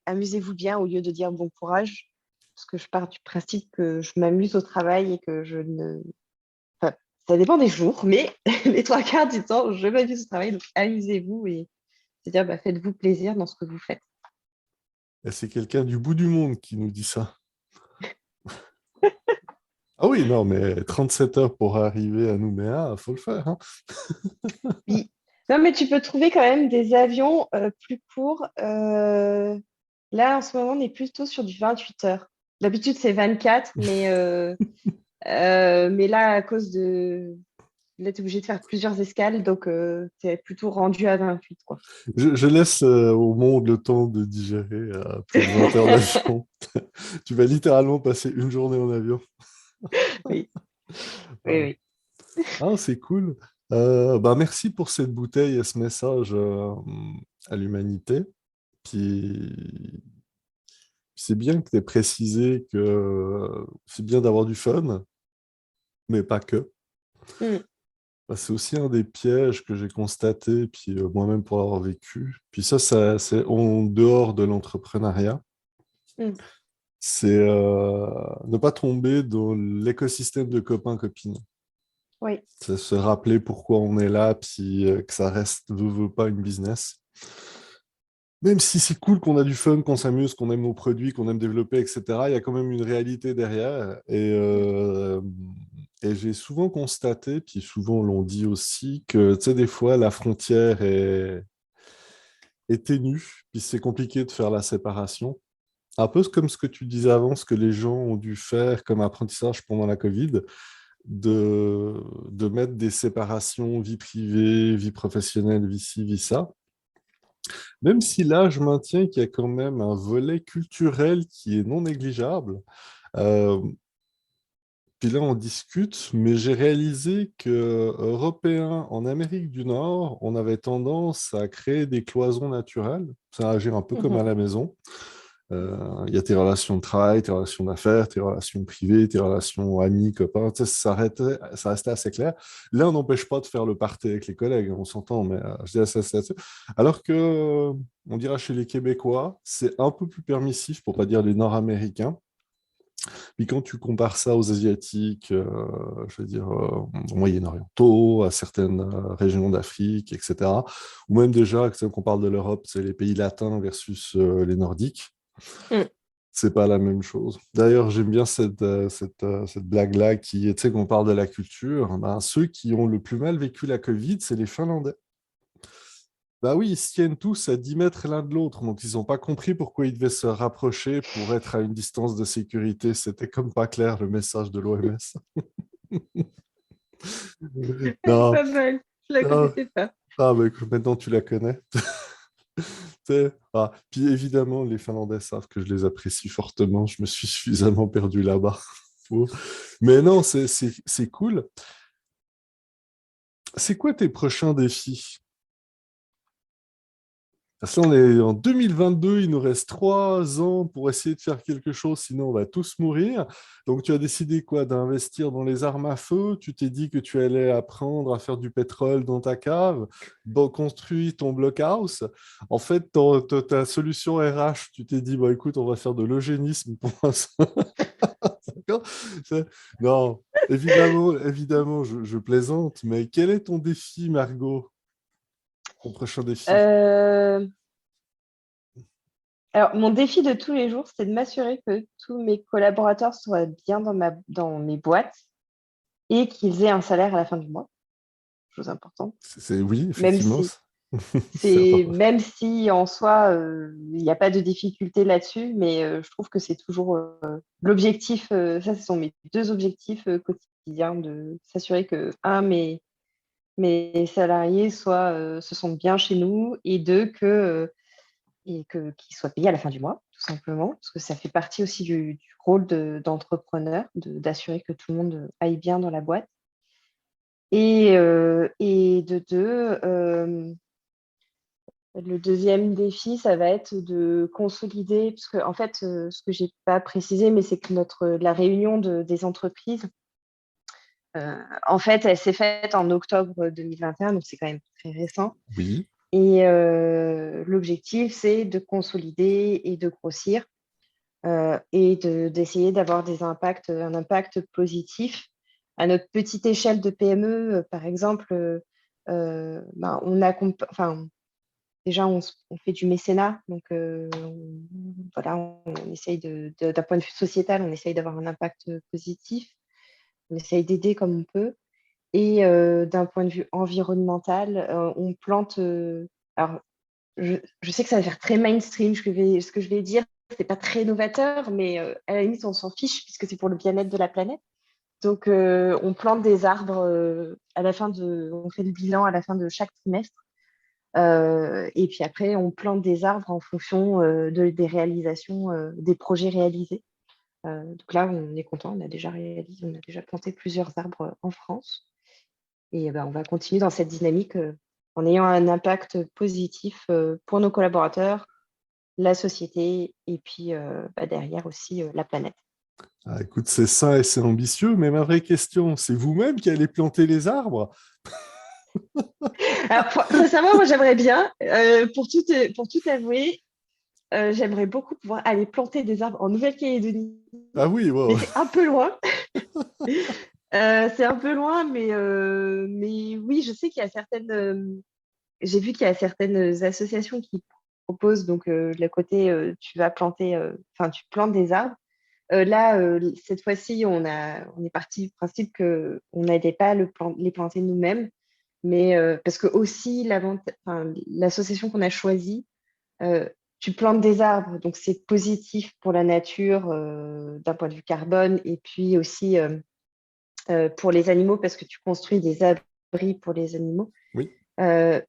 amusez-vous bien au lieu de dire bon courage, parce que je pars du principe que je m'amuse au travail et que je ne... Enfin, ça dépend des jours, mais les trois quarts du temps, je m'amuse au travail, donc amusez-vous et c'est-à-dire faites-vous plaisir dans ce que vous faites. Et c'est quelqu'un du bout du monde qui nous dit ça. Ah oui, non, mais 37 heures pour arriver à Nouméa, il faut le faire, hein. Oui. Non, mais tu peux trouver quand même des avions plus courts. Là, en ce moment, on est plutôt sur du 28 heures. D'habitude, c'est 24, mais là, à cause de... Là, tu es obligé de faire plusieurs escales, donc tu es plutôt rendu à 28, quoi. Je laisse au monde le temps de digérer plus de 20 heures d'avion. Tu vas littéralement passer une journée en avion. Oui, oui, Ah, oui. ah, c'est cool. Bah, merci pour cette bouteille et ce message à l'humanité. Puis c'est bien que tu aies précisé que c'est bien d'avoir du fun, mais pas que. Mm, Bah, c'est aussi un des pièges que j'ai constaté, puis moi-même pour l'avoir vécu. Puis ça c'est en dehors de l'entrepreneuriat. mm. C'est ne pas tomber dans l'écosystème de copains-copines. Oui, C'est se rappeler pourquoi on est là, puis que ça reste, veut pas, une business. Même si c'est cool qu'on a du fun, qu'on s'amuse, qu'on aime nos produits, qu'on aime développer, etc., il y a quand même une réalité derrière. Et j'ai souvent constaté, puis souvent l'on dit aussi, que tu sais, des fois, la frontière est ténue, puis c'est compliqué de faire la séparation. Un peu comme ce que tu disais avant, ce que les gens ont dû faire comme apprentissage pendant la Covid, de mettre des séparations vie privée, vie professionnelle, vie ci, vie ça. Même si là, je maintiens qu'il y a quand même un volet culturel qui est non négligeable. Euh, Puis là, on discute, mais j'ai réalisé que Européens en Amérique du Nord, on avait tendance à créer des cloisons naturelles, ça agir un peu comme mhm, à la maison. Il y a tes relations de travail, tes relations d'affaires, tes relations privées, tes relations amis, copains, tu sais, ça restait assez clair. Là, on n'empêche pas de faire le party avec les collègues, on s'entend, mais je dis ça. Alors que, on dira chez les Québécois, c'est un peu plus permissif, pour pas dire les Nord-Américains. Puis quand tu compares ça aux Asiatiques, je veux dire, aux Moyen-Orientaux, à certaines régions d'Afrique, etc., ou même déjà, quand on parle de l'Europe, c'est les pays latins versus les Nordiques, mm. c'est pas la même chose. D'ailleurs, j'aime bien cette blague-là qui, tu sais, qu'on parle de la culture. Ben, ceux qui ont le plus mal vécu la Covid, c'est les Finlandais. Bah oui, ils se tiennent tous à 10 mètres l'un de l'autre, donc ils n'ont pas compris pourquoi ils devaient se rapprocher pour être à une distance de sécurité. C'était comme pas clair le message de l'OMS. Non, Pas mal. Je la non. connaissais pas. Ah, bah écoute, maintenant tu la connais. Puis évidemment, les Finlandais savent que je les apprécie fortement. Je me suis suffisamment perdu là-bas. Faut- Mais non, c'est cool. C'est quoi tes prochains défis? Parce que là, on est en 2022, il nous reste 3 ans pour essayer de faire quelque chose, sinon on va tous mourir. Donc tu as décidé quoi? D'investir dans les armes à feu? Tu t'es dit que tu allais apprendre à faire du pétrole dans ta cave, bon, construire ton blockhouse. En fait, ta solution RH, tu t'es dit, bah, écoute, on va faire de l'eugénisme pour l'instant. D'accord. Non, évidemment, je plaisante, mais quel est ton défi, Margot? Ton prochain défi? Euh, Alors, mon défi de tous les jours, c'est de m'assurer que tous mes collaborateurs soient bien dans mes boîtes et qu'ils aient un salaire à la fin du mois, chose importante. Oui, Même effectivement. si C'est important. même si en soi, il n'y a pas de difficulté là-dessus, mais je trouve que c'est toujours l'objectif, ça, ce sont mes deux objectifs quotidiens, de s'assurer que, un, mes salariés se sentent bien chez nous, et deux, qu'ils soient payés à la fin du mois, tout simplement, parce que ça fait partie aussi du rôle d'entrepreneur, d'assurer que tout le monde aille bien dans la boîte. Et de deux, Le deuxième défi, ça va être de consolider, parce que en fait, ce que j'ai pas précisé, mais c'est que la réunion des entreprises, en fait, elle s'est faite en octobre 2021, donc c'est quand même très récent. Oui. Et l'objectif, c'est de consolider et de grossir et d'essayer d'avoir un impact positif. À notre petite échelle de PME, par exemple, ben, enfin, déjà, on fait du mécénat, donc voilà, on essaye d'un point de vue sociétal, on essaye d'avoir un impact positif, on essaye d'aider comme on peut. Et d'un point de vue environnemental, on plante. Alors, je sais que ça va faire très mainstream ce que je vais dire. C'est pas très novateur, mais à la limite, on s'en fiche puisque c'est pour le bien-être de la planète. Donc, on plante des arbres on fait le bilan à la fin de chaque trimestre. Et puis après, on plante des arbres en fonction des réalisations, des projets réalisés. Donc là, on est content, on a déjà planté plusieurs arbres en France. Et ben, on va continuer dans cette dynamique en ayant un impact positif pour nos collaborateurs, la société et puis bah, derrière aussi la planète. Ah, écoute, c'est ça et c'est ambitieux, mais ma vraie question, c'est vous-même qui allez planter les arbres? Alors, sincèrement, moi j'aimerais bien, pour tout avouer, j'aimerais beaucoup pouvoir aller planter des arbres en Nouvelle-Calédonie, Ah oui, mais wow. c'est un peu loin. C'est un peu loin, mais oui, je sais qu'il y a j'ai vu qu'il y a certaines associations qui proposent donc le côté enfin tu plantes des arbres. Là, cette fois-ci, on est parti du principe que on n'allait pas les planter nous-mêmes, mais parce que aussi l'association qu'on a choisie, euh, tu plantes des arbres, donc c'est positif pour la nature d'un point de vue carbone et puis aussi pour les animaux parce que tu construis des abris pour les animaux. Oui.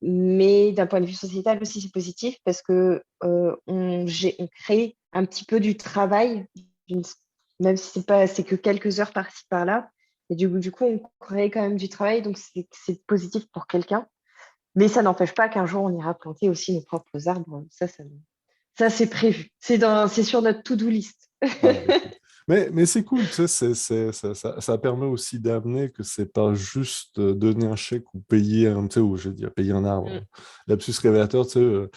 Mais d'un point de vue sociétal aussi, c'est positif parce que on crée un petit peu du travail, d'une- même si c'est que quelques heures par-ci par-là. Et du coup, on crée quand même du travail, donc c'est positif pour quelqu'un. Mais ça n'empêche pas qu'un jour, on ira planter aussi nos propres arbres. Ça c'est prévu. C'est sur notre to-do list. Ah, écoute. Mais c'est cool, tu sais, ça permet aussi d'amener que c'est pas juste donner un chèque ou payer un, tu sais, ou je veux dire, payer un arbre. Mm, L'absus révélateur, tu sais,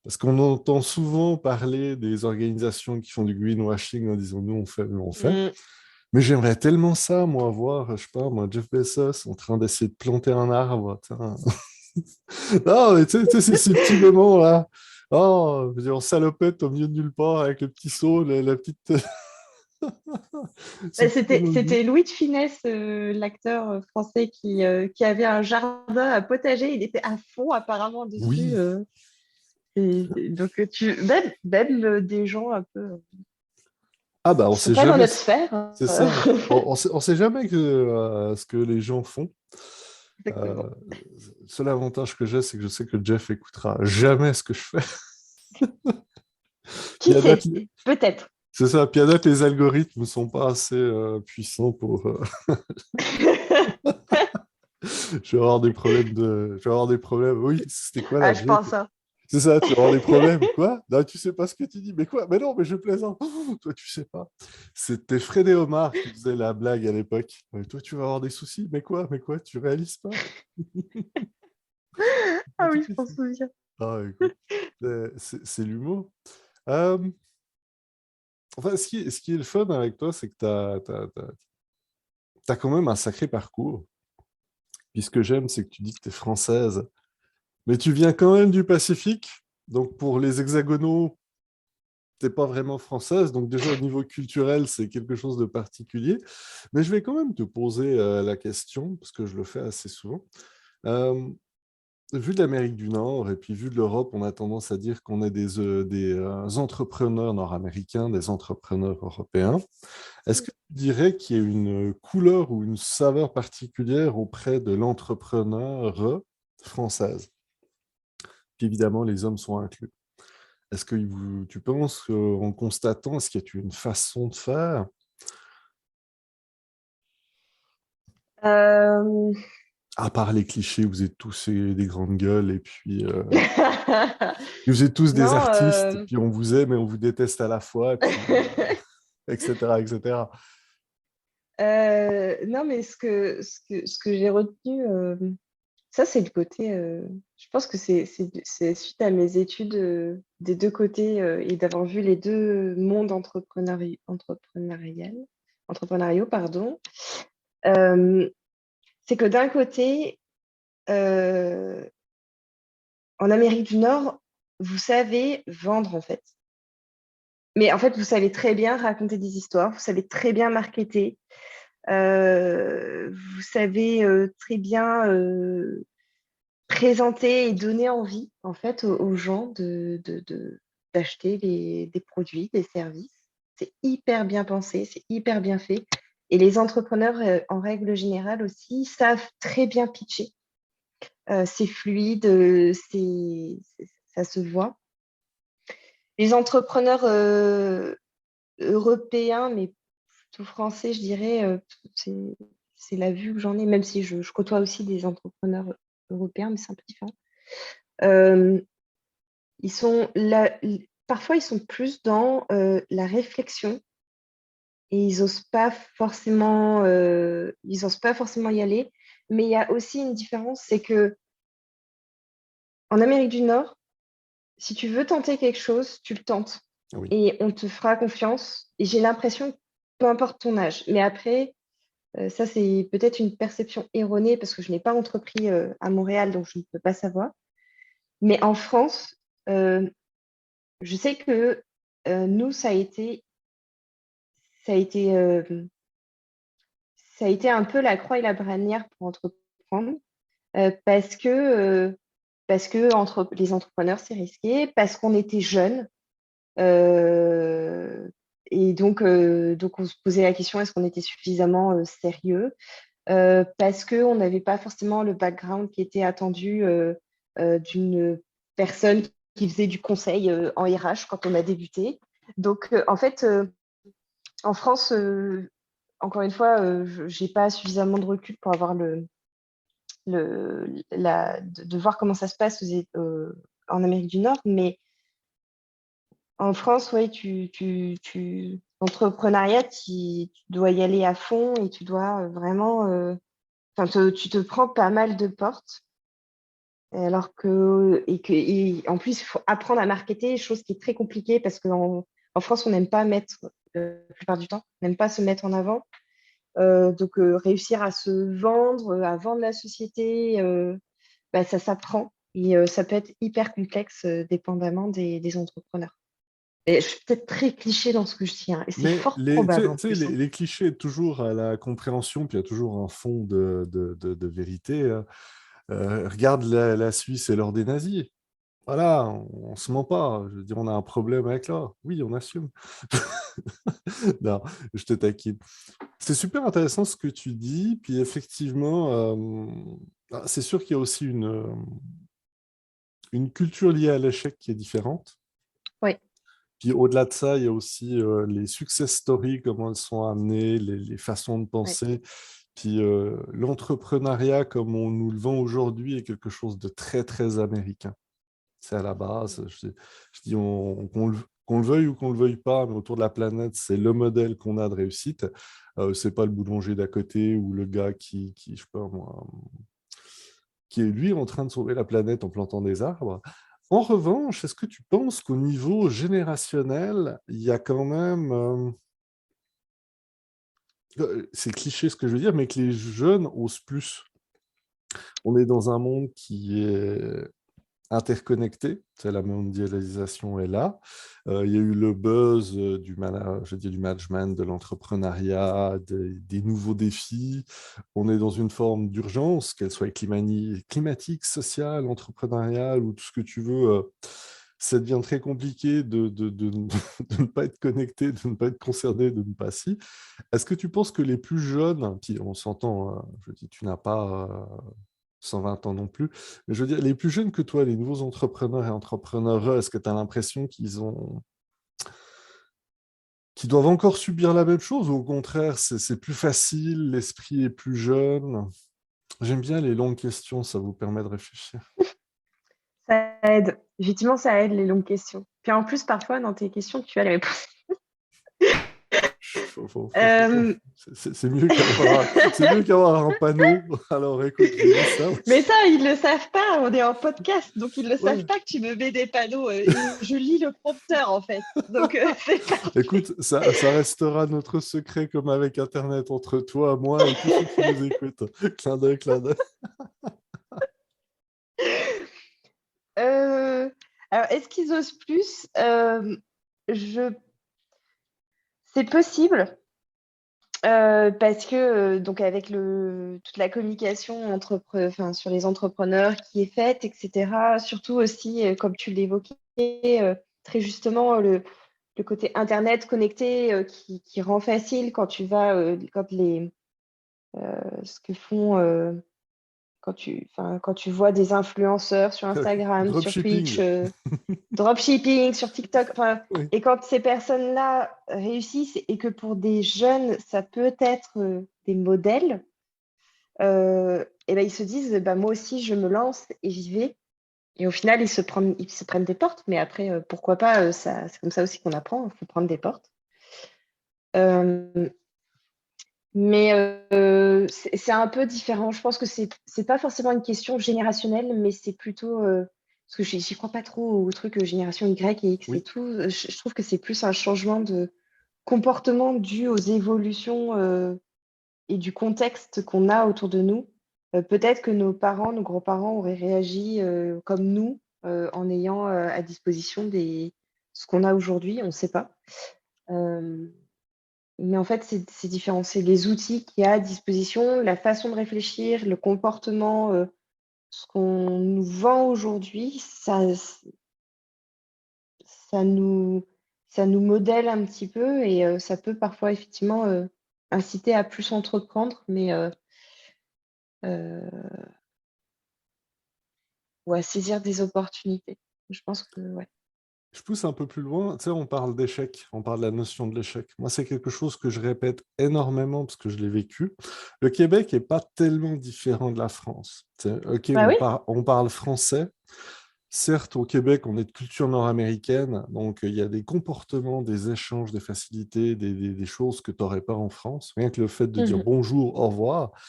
parce qu'on entend souvent parler des organisations qui font du greenwashing en disant nous on fait, nous on fait. mm. Mais j'aimerais tellement ça, moi, voir, je sais pas, moi, Jeff Bezos en train d'essayer de planter un arbre. Tiens. Non, mais tu sais, c'est ces petits moments là. Oh, je veux dire, en salopette au milieu de nulle part avec le petit seau, la petite. Ce Bah, petit emoji. c'était Louis de Funès, l'acteur français qui avait un jardin à potager. Il était à fond apparemment dessus. Oui. Donc, même des gens un peu Ah bah, on qui sont sait pas dans jamais. notre sphère. C'est ça. On sait jamais ce que les gens font. Exactement. Le seul avantage que j'ai, c'est que je sais que Jeff écoutera jamais ce que je fais. Qui Puis à date, sait? Peut-être. c'est ça. Puis à date, les algorithmes ne sont pas assez puissants pour. Je vais avoir des problèmes de. Je vais avoir des problèmes. Oui, c'était quoi Ah, la je joke? pense, hein. C'est ça, tu vas avoir des problèmes. Quoi? Non, tu sais pas ce que tu dis. Mais quoi? Mais non, mais je plaisante. Oh, toi, tu sais pas. C'était Fred et Omar qui faisaient la blague à l'époque. Mais toi, tu vas avoir des soucis. Mais quoi? Mais quoi? Tu réalises pas? En Ah tout oui, je cas, m'en souviens. ah, écoute, c'est l'humour. Euh, enfin, ce qui est le fun avec toi, c'est que tu as quand même un sacré parcours. Puis ce que j'aime, c'est que tu dis que tu es française. Mais tu viens quand même du Pacifique. Donc, pour les hexagonaux, t'es pas vraiment française, donc déjà au niveau culturel, c'est quelque chose de particulier. Mais je vais quand même te poser la question, parce que je le fais assez souvent. Euh, Vu de l'Amérique du Nord et puis vu de l'Europe, on a tendance à dire qu'on est des entrepreneurs nord-américains, des entrepreneurs européens. Est-ce que tu dirais qu'il y a une couleur ou une saveur particulière auprès de l'entrepreneur française? Puis évidemment, les hommes sont inclus. Est-ce que tu penses qu'en constatant, est-ce qu'il y a une façon de faire? Euh, À part les clichés, vous êtes tous des grandes gueules et puis vous êtes tous des Non, artistes, puis on vous aime et on vous déteste à la fois, et puis etc., etc. non, mais ce que j'ai retenu, ça, c'est le côté. Je pense que c'est suite à mes études des deux côtés et d'avoir vu les deux mondes entrepreneuriaux, pardon. Euh, c'est que d'un côté, euh, en Amérique du Nord, vous savez vendre en fait. Mais en fait, vous savez très bien raconter des histoires, vous savez très bien marketer, vous savez très bien présenter et donner envie en fait aux gens d'acheter des produits, des services. C'est hyper bien pensé, c'est hyper bien fait. Et les entrepreneurs, en règle générale aussi, savent très bien pitcher. C'est fluide, ça se voit. Les entrepreneurs européens, mais plutôt français, je dirais, c'est c'est la vue que j'en ai, même si je côtoie aussi des entrepreneurs européens, mais c'est un peu différent. Euh, Ils sont là, parfois, ils sont plus dans la réflexion et ils osent pas forcément y aller. Mais il y a aussi une différence, c'est que en Amérique du Nord, si tu veux tenter quelque chose, tu le tentes Oui. et on te fera confiance. Et j'ai l'impression, peu importe ton âge. Mais après, ça, c'est peut-être une perception erronée parce que je n'ai pas entrepris à Montréal, donc je ne peux pas savoir. Mais en France, euh, je sais que nous, ça a été, euh, ça a été un peu la croix et la bannière pour entreprendre parce que les entrepreneurs, c'est risqué, parce qu'on était jeunes. euh, et donc, on se posait la question, est-ce qu'on était suffisamment sérieux? Parce qu'on n'avait pas forcément le background qui était attendu d'une personne qui faisait du conseil en RH quand on a débuté. Donc, en fait, en France, encore une fois, je n'ai pas suffisamment de recul pour avoir de voir comment ça se passe en Amérique du Nord. Mais en France, ouais, l'entrepreneuriat, tu dois y aller à fond et tu dois vraiment, enfin, tu te prends pas mal de portes. Et en plus, il faut apprendre à marketer, chose qui est très compliquée parce qu'en France, on n'aime pas mettre, la plupart du temps, on n'aime pas se mettre en avant. Donc, réussir à vendre la société, bah, ça s'apprend. Et ça peut être hyper complexe, dépendamment des entrepreneurs. Et je suis peut-être très cliché dans ce que je dis, hein, et c'est Mais fort probable en tu sais, plus, hein. les clichés, toujours à la compréhension, puis il y a toujours un fond de vérité, hein. Regarde la Suisse et l'heure des nazis. Voilà, on ne se ment pas. Je veux dire, on a un problème avec là. Oui, on assume. Non, je te taquine. C'est super intéressant ce que tu dis. Puis effectivement, c'est sûr qu'il y a aussi une culture liée à l'échec qui est différente. Oui, Puis au-delà de ça, il y a aussi les success stories, comment elles sont amenées, les façons de oui, penser. Puis l'entrepreneuriat, comme on nous le vend aujourd'hui, est quelque chose de très, très américain. C'est à la base. Je dis qu'on le veuille ou qu'on ne le veuille pas, mais autour de la planète, c'est le modèle qu'on a de réussite. C'est pas le boulanger d'à côté ou le gars je sais pas moi, qui est lui en train de sauver la planète en plantant des arbres. En revanche, est-ce que tu penses qu'au niveau générationnel, il y a quand même, c'est cliché ce que je veux dire, mais que les jeunes osent plus? On est dans un monde qui est interconnectés. C'est la mondialisation est là. Il y a eu le buzz du management, de l'entrepreneuriat, des nouveaux défis. On est dans une forme d'urgence, qu'elle soit climatique, sociale, entrepreneuriale ou tout ce que tu veux. Ça devient très compliqué de ne pas être connecté, de ne pas être concerné, de ne pas si. Est-ce que tu penses que les plus jeunes, puis on s'entend, je dis, tu n'as pas 120 ans non plus. Mais je veux dire, les plus jeunes que toi, les nouveaux entrepreneurs et entrepreneures, est-ce que tu as l'impression qu'ils doivent encore subir la même chose ou au contraire, c'est plus facile, l'esprit est plus jeune? J'aime bien les longues questions, ça vous permet de réfléchir. Ça aide. Effectivement, ça aide les longues questions. Puis en plus, parfois, dans tes questions, tu as les réponses. Euh, C'est c'est mieux qu'avoir un panneau. Alors écoute, je dis ça. Mais ça, ils le savent pas. On est en podcast, donc ils le savent Ouais. pas que tu me mets des panneaux. Et je lis le prompteur, en fait. Donc, c'est parfait. Écoute, ça restera notre secret comme avec Internet entre toi, moi et tous ceux qui nous écoutent. Clin d'œil, clin d'œil. Euh, alors, est-ce qu'ils osent plus? Je... C'est possible. Parce que donc avec toute la communication enfin, sur les entrepreneurs qui est faite, etc. Surtout aussi, comme tu l'évoquais très justement, le côté Internet connecté qui rend facile quand tu vas, ce que font quand tu vois des influenceurs sur Instagram, sur Twitch, Dropshipping. dropshipping, sur TikTok, enfin, Oui. et quand ces personnes-là réussissent et que pour des jeunes, ça peut être des modèles, et ben, ils se disent, bah, moi aussi, je me lance et j'y vais. Et au final, ils se prennent des portes, mais après, pourquoi pas, c'est comme ça aussi qu'on apprend, il faut prendre des portes. Euh, mais c'est un peu différent. Je pense que c'est pas forcément une question générationnelle, mais c'est plutôt parce que j'y crois pas trop au truc génération Y et X et Oui. tout. Je trouve que c'est plus un changement de comportement dû aux évolutions et du contexte qu'on a autour de nous. Peut-être que nos parents, nos grands-parents auraient réagi comme nous en ayant à disposition ce qu'on a aujourd'hui. On ne sait pas. Euh, mais en fait, c'est différent. C'est les outils qu'il y a à disposition, la façon de réfléchir, le comportement, ce qu'on nous vend aujourd'hui, ça nous, ça nous modèle un petit peu et ça peut parfois effectivement inciter à plus entreprendre, mais euh, ou à saisir des opportunités. Je pense que ouais. Je pousse un peu plus loin. Tu sais, on parle d'échec, on parle de la notion de l'échec. Moi, c'est quelque chose que je répète énormément parce que je l'ai vécu. Le Québec n'est pas tellement différent de la France. Tu sais, ok, Bah oui. on parle français. Certes, au Québec, on est de culture nord-américaine, donc il y a des comportements, des échanges, des facilités, des choses que tu n'aurais pas en France. Rien que le fait de dire Mhm. bonjour, au revoir, tu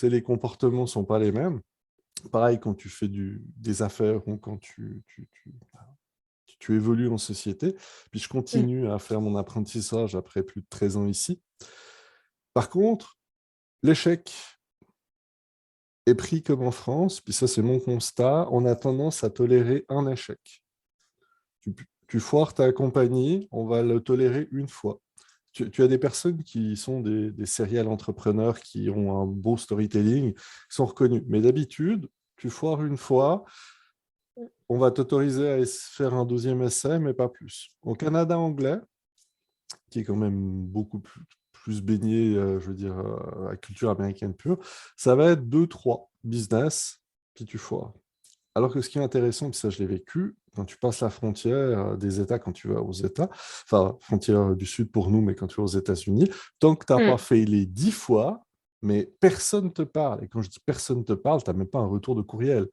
sais, les comportements ne sont pas les mêmes. Pareil quand tu fais des affaires ou quand tu évolues en société. Puis je Mhm. continue à faire mon apprentissage après plus de 13 ans ici. Par contre, l'échec est pris comme en France, puis ça c'est mon constat, on a tendance à tolérer un échec. Tu foires ta compagnie, on va le tolérer une fois. Tu as des personnes qui sont des serial entrepreneurs qui ont un beau storytelling, qui sont reconnus. Mais d'habitude, tu foires une fois, on va t'autoriser à faire un deuxième essai, mais pas plus. Au Canada anglais, qui est quand même beaucoup plus baigné, je veux dire, la culture américaine pure, ça va être 2, 3 business, puis tu foires. Alors que ce qui est intéressant, puis ça je l'ai vécu, quand tu passes la frontière des États, quand tu vas aux États, enfin frontière du Sud pour nous, mais quand tu vas aux États-Unis, tant que tu n'as pas Mhm. fait les 10 fois, mais personne ne te parle. Et quand je dis personne ne te parle, tu n'as même pas un retour de courriel.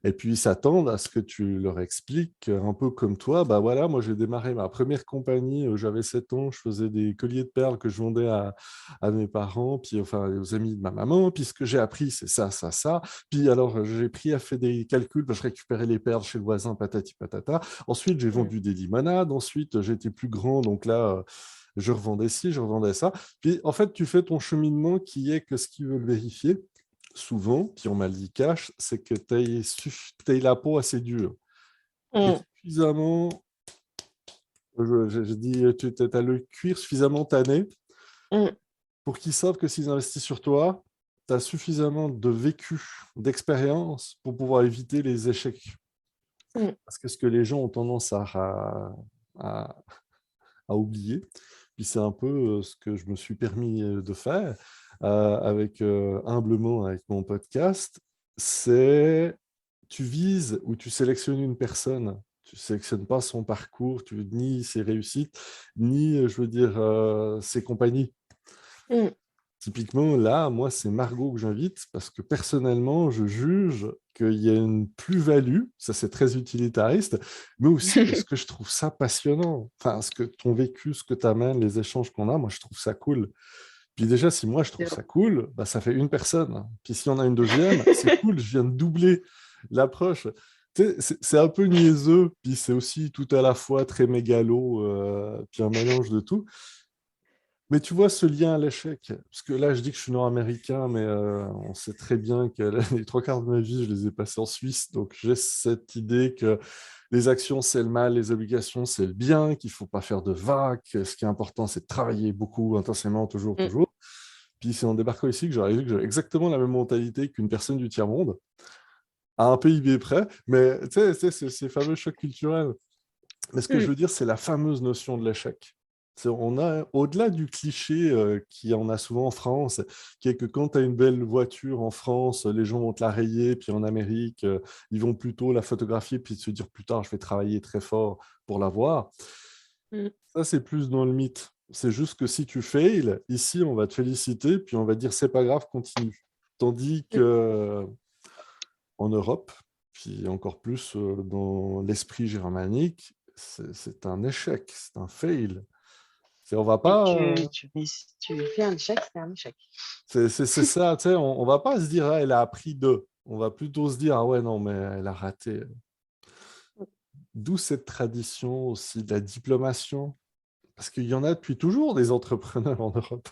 Et puis, ils s'attendent à ce que tu leur expliques, un peu comme toi, bah voilà, moi j'ai démarré ma première compagnie, j'avais 7 ans, je faisais des colliers de perles que je vendais à mes parents, puis enfin aux amis de ma maman, puis ce que j'ai appris, c'est ça, ça, ça. Puis alors, j'ai pris à faire des calculs, bah, je récupérais les perles chez le voisin, patati patata. Ensuite, j'ai Mhm. vendu des limonades, ensuite, j'étais plus grand, donc là, je revendais ci, je revendais ça. Puis en fait, tu fais ton cheminement qui est que ce qu'ils veulent vérifier souvent, puis on m'a dit cash, c'est que tu aies la peau assez dure. Tu es Mhm. suffisamment, je dis, tu as le cuir suffisamment tanné Mhm. pour qu'ils savent que s'ils investissent sur toi, tu as suffisamment de vécu, d'expérience pour pouvoir éviter les échecs. Mhm. Parce que ce que les gens ont tendance à, à oublier, puis c'est un peu ce que je me suis permis de faire avec humblement avec mon podcast, c'est tu vises ou tu sélectionnes une personne. Tu ne sélectionnes pas son parcours, ni ses réussites, ni, je veux dire, ses compagnies. Mhm. Typiquement, là, moi, c'est Margot que j'invite parce que personnellement, je juge qu'il y a une plus-value, ça c'est très utilitariste, mais aussi parce que je trouve ça passionnant. Enfin, ce que ton vécu, ce que tu amènes, les échanges qu'on a, moi, je trouve ça cool. Puis déjà, si moi, je trouve ça cool, bah, ça fait une personne. Puis s'il y en a une deuxième, c'est cool, je viens de doubler l'approche. Tu sais, c'est un peu niaiseux, puis c'est aussi tout à la fois très mégalo, puis un mélange de tout. Mais tu vois ce lien à l'échec, parce que là je dis que je suis nord-américain, mais on sait très bien que les trois quarts de ma vie, je les ai passés en Suisse, donc j'ai cette idée que les actions c'est le mal, les obligations c'est le bien, qu'il ne faut pas faire de vagues, que ce qui est important c'est de travailler beaucoup, intensément, toujours, Mm. toujours. Puis c'est en débarquant ici que j'ai réalisé que j'avais exactement la même mentalité qu'une personne du tiers-monde, à un PIB près, mais tu sais, c'est ces fameux chocs culturels. Mais ce que je Mm. veux dire, c'est la fameuse notion de l'échec. On a, au-delà du cliché qui en a souvent en France, qui est que quand tu as une belle voiture en France, les gens vont te la rayer, puis en Amérique, ils vont plutôt la photographier, puis se dire plus tard, je vais travailler très fort pour l'avoir. Mm. Ça, c'est plus dans le mythe. C'est juste que si tu fails, ici, on va te féliciter, puis on va dire, c'est pas grave, continue. Tandis Mm. que en Europe, puis encore plus dans l'esprit germanique, c'est un échec, c'est un fail. On va Et pas, tu fais un échec, c'est un échec. c'est ça, tu sais, on va pas se dire, ah, elle a appris deux. On va plutôt se dire, ah ouais, non, mais elle a raté. D'où cette tradition aussi de la diplomation, parce qu'il y en a depuis toujours des entrepreneurs en Europe.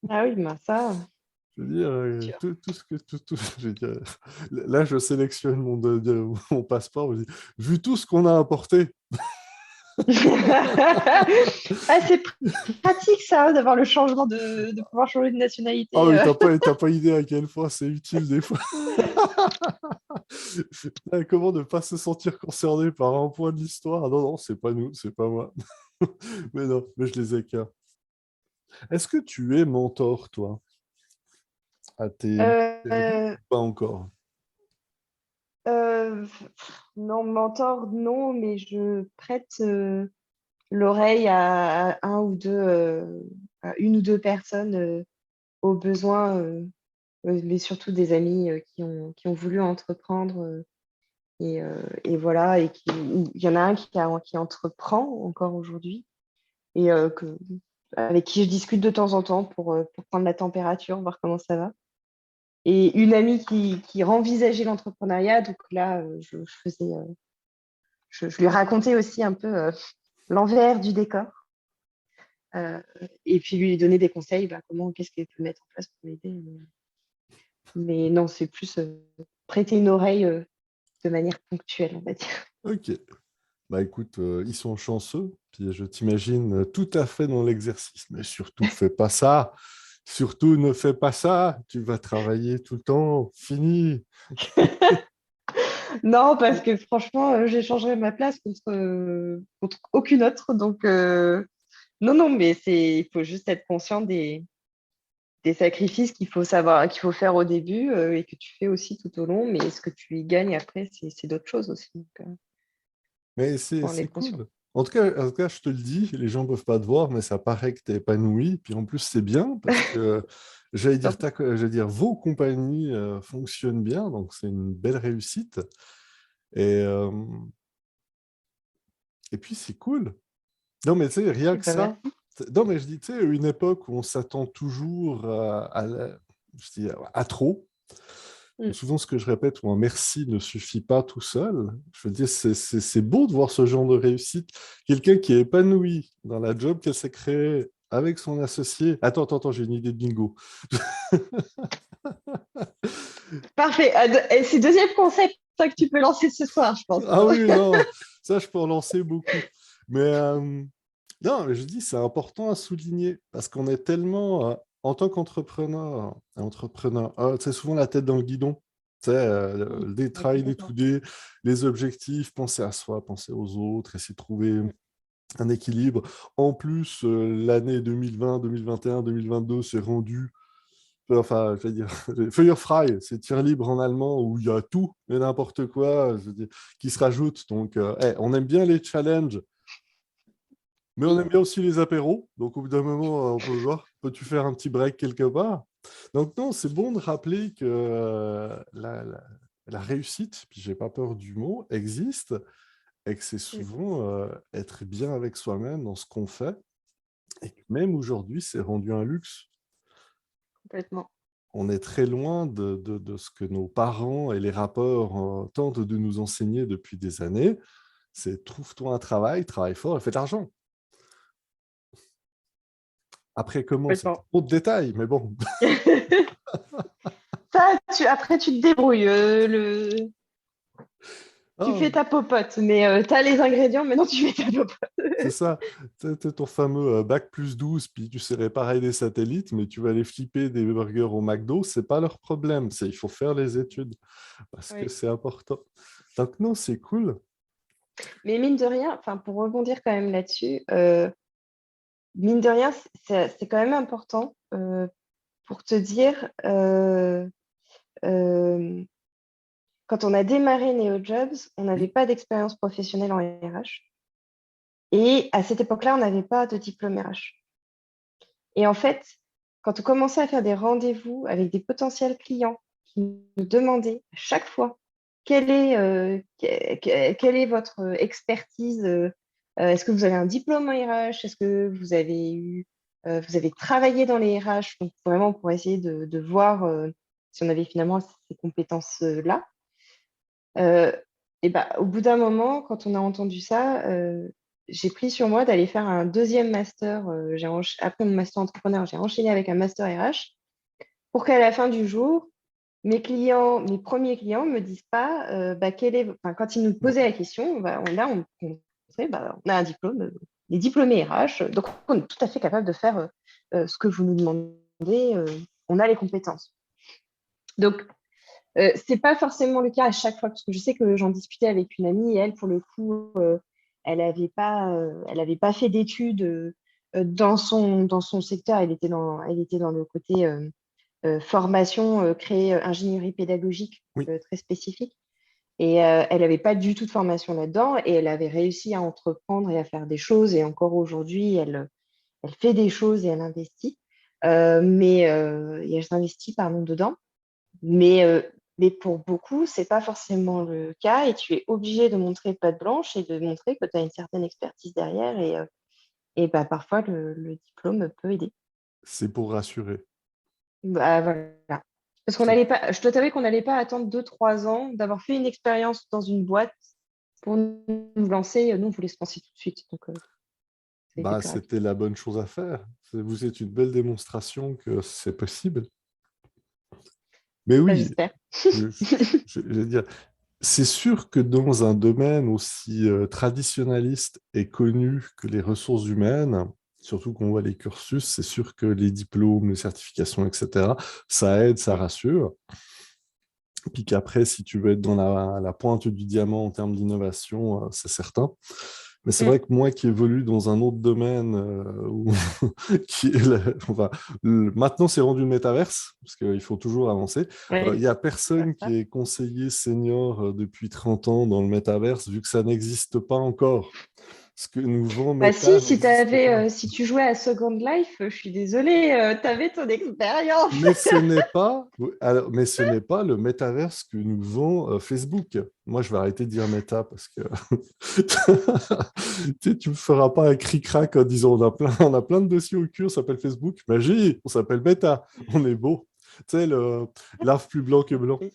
Ah oui, ben ça, Je veux dire, c'est sûr. tout ce que, je veux dire, là, je sélectionne mon passeport, je dis, vu tout ce qu'on a apporté. Ah, c'est pratique ça, d'avoir le changement de pouvoir changer de Ah nationalité. oui, t'as pas idée à quel point c'est utile des fois. Comment ne pas se sentir concerné par un point de l'histoire? Ah non, non, c'est pas nous, c'est pas moi. Mais non, mais je les écarte. Est-ce que tu es mentor, toi, à tes élèves Euh, ou pas encore? euh, non, mentor, non, mais je prête l'oreille à un ou deux, à une ou deux personnes au besoin, mais surtout des amis qui ont voulu entreprendre. Et voilà, il y en a un qui entreprend encore aujourd'hui et avec qui je discute de temps en temps pour prendre la température, voir comment ça va. Et une amie qui envisageait l'entrepreneuriat, donc là, je lui racontais aussi un peu l'envers du décor et puis lui donner des conseils, bah, qu'est-ce qu'elle peut mettre en place pour m'aider. Mais non, c'est plus prêter une oreille de manière ponctuelle, on va dire. Ok. Bah écoute, ils sont chanceux, puis je t'imagine tout à fait dans l'exercice. Mais surtout, fais pas ça. Surtout, ne fais pas ça. Tu vas travailler tout le temps. Fini. Non, parce que franchement, j'échangerais ma place contre aucune autre. Donc, non, non, mais il faut juste être conscient des sacrifices qu'il faut savoir, qu'il faut faire au début et que tu fais aussi tout au long. Mais ce que tu y gagnes après, c'est d'autres choses aussi. Donc, Mais faut en c'est être conscient. cool. En tout cas, je te le dis, les gens ne peuvent pas te voir, mais ça paraît que tu es épanoui. Puis en plus, c'est bien parce que j'allais dire vos compagnies fonctionnent bien, donc c'est une belle réussite. Et, euh, et puis, c'est cool. Non, mais tu sais, rien Et que ben, ça. merci. Non, mais je dis, tu sais, une époque où on s'attend toujours je dis, à trop. Mm. Souvent, ce que je répète, ou un merci ne suffit pas tout seul. Je veux dire, c'est beau de voir ce genre de réussite. Quelqu'un qui est épanoui dans la job qu'elle s'est créée avec son associé. Attends, j'ai une idée de bingo. Parfait. Et c'est deuxième concept ça que tu peux lancer ce soir, je pense. Ah oui, non, ça, je peux en lancer beaucoup. Mais non, mais je dis, c'est important à souligner parce qu'on est tellement, en tant qu'entrepreneur, tu sais, souvent la tête dans le guidon. Tu sais, Mm. des Ouais, try, des complètement. to-do, les objectifs, penser à soi, penser aux autres, essayer de trouver un équilibre. En plus, l'année 2020, 2021, 2022 s'est rendue, enfin, je vais dire, Feuerfrei, c'est tir libre en allemand où il y a tout et n'importe quoi, je veux dire, qui se rajoute. Donc, on aime bien les challenges. Mais on aime bien aussi les apéros. Donc, au bout d'un moment, on peut voir, peux-tu faire un petit break quelque part? Donc, non, c'est bon de rappeler que la réussite, puis j'ai pas peur du mot, existe et que c'est Mm. souvent être bien avec soi-même dans ce qu'on fait. Et que même aujourd'hui, c'est rendu un luxe. Complètement. On est très loin de ce que nos parents et les rapports tentent de nous enseigner depuis des années. C'est trouve-toi un travail, travaille fort et fais de l'argent. Après, comment? C'est Complètement. trop de détails, mais bon. Ça, après, tu te débrouilles. Tu Ah, fais ta popote, mais tu as les ingrédients, maintenant tu fais ta popote. c'est ça. C'est ton fameux bac plus 12, puis tu sais réparer des satellites, mais tu vas aller flipper des burgers au McDo, c'est pas leur problème. Il faut faire les études parce que Oui. c'est important. Donc, non, c'est cool. Mais mine de rien, enfin, pour rebondir quand même là-dessus, mine de rien, c'est quand même important pour te dire, euh, quand on a démarré NeoJobs, on n'avait Oui, pas d'expérience professionnelle en RH. Et à cette époque-là, on n'avait pas de diplôme RH. Et en fait, quand on commençait à faire des rendez-vous avec des potentiels clients qui nous demandaient à chaque fois quelle est votre expertise, est-ce que vous avez un diplôme en RH, est-ce que vous avez travaillé dans les RH, donc vraiment pour essayer de voir si on avait finalement ces compétences-là. Euh, et bah, au bout d'un moment, quand on a entendu ça, j'ai pris sur moi d'aller faire un deuxième master. Après mon master entrepreneur, j'ai enchaîné avec un master RH pour qu'à la fin du jour, mes premiers clients ne me disent pas bah, enfin, quand ils nous posaient la question, bah, on a un diplôme, les diplômés RH, donc on est tout à fait capable de faire ce que vous nous demandez, on a les compétences. Donc, c'est pas forcément le cas à chaque fois, parce que je sais que j'en discutais avec une amie et elle, pour le coup, elle avait pas fait d'études dans son secteur. Elle était dans le côté formation, créer ingénierie pédagogique oui, très spécifique. Et elle n'avait pas du tout de formation là-dedans et elle avait réussi à entreprendre et à faire des choses. Et encore aujourd'hui, elle fait des choses et elle investit. Et elle s'investit, pardon, dedans. Mais, euh, mais pour beaucoup, c'est pas forcément le cas et tu es obligé de montrer patte blanche et de montrer que tu as une certaine expertise derrière et bah, parfois le diplôme peut aider. c'est pour rassurer. Bah, voilà. Parce qu'on C'est- n'allait pas, je dois t'avouer qu'on n'allait pas attendre 2 3 ans d'avoir fait une expérience dans une boîte pour nous lancer. Nous, on voulait se lancer tout de suite. Donc, ça a été Bah, plus rapide. c'était la bonne chose à faire. Vous êtes une belle démonstration que c'est possible. Mais Bah, oui, j'espère. je, je vais dire, c'est sûr que dans un domaine aussi traditionnaliste et connu que les ressources humaines, surtout qu'on voit les cursus, c'est sûr que les diplômes, les certifications, etc., ça aide, ça Mm. rassure. Puis qu'après, si tu veux être dans la pointe du diamant en termes d'innovation, c'est certain. Mais c'est Mm. vrai que moi qui évolue dans un autre domaine qui est enfin, maintenant c'est rendu le métaverse, parce qu'il faut toujours avancer. Il Ouais, n'y a je vois personne ça. qui est conseiller senior depuis 30 ans dans le métaverse, vu que ça n'existe pas encore. Ce que nous vend Bah Meta si, n'existe pas. si tu jouais à Second Life, je suis désolée, tu avais ton expérience. Mais ce n'est pas, alors, mais ce n'est pas le métaverse que nous vend Facebook. Moi, je vais arrêter de dire méta parce que tu me feras pas un cric-crac en disant on a plein de dossiers au cul, on s'appelle Facebook. Magie, on s'appelle méta. On est beau. Tu sais, l'arbre plus blanc que blanc. Oui.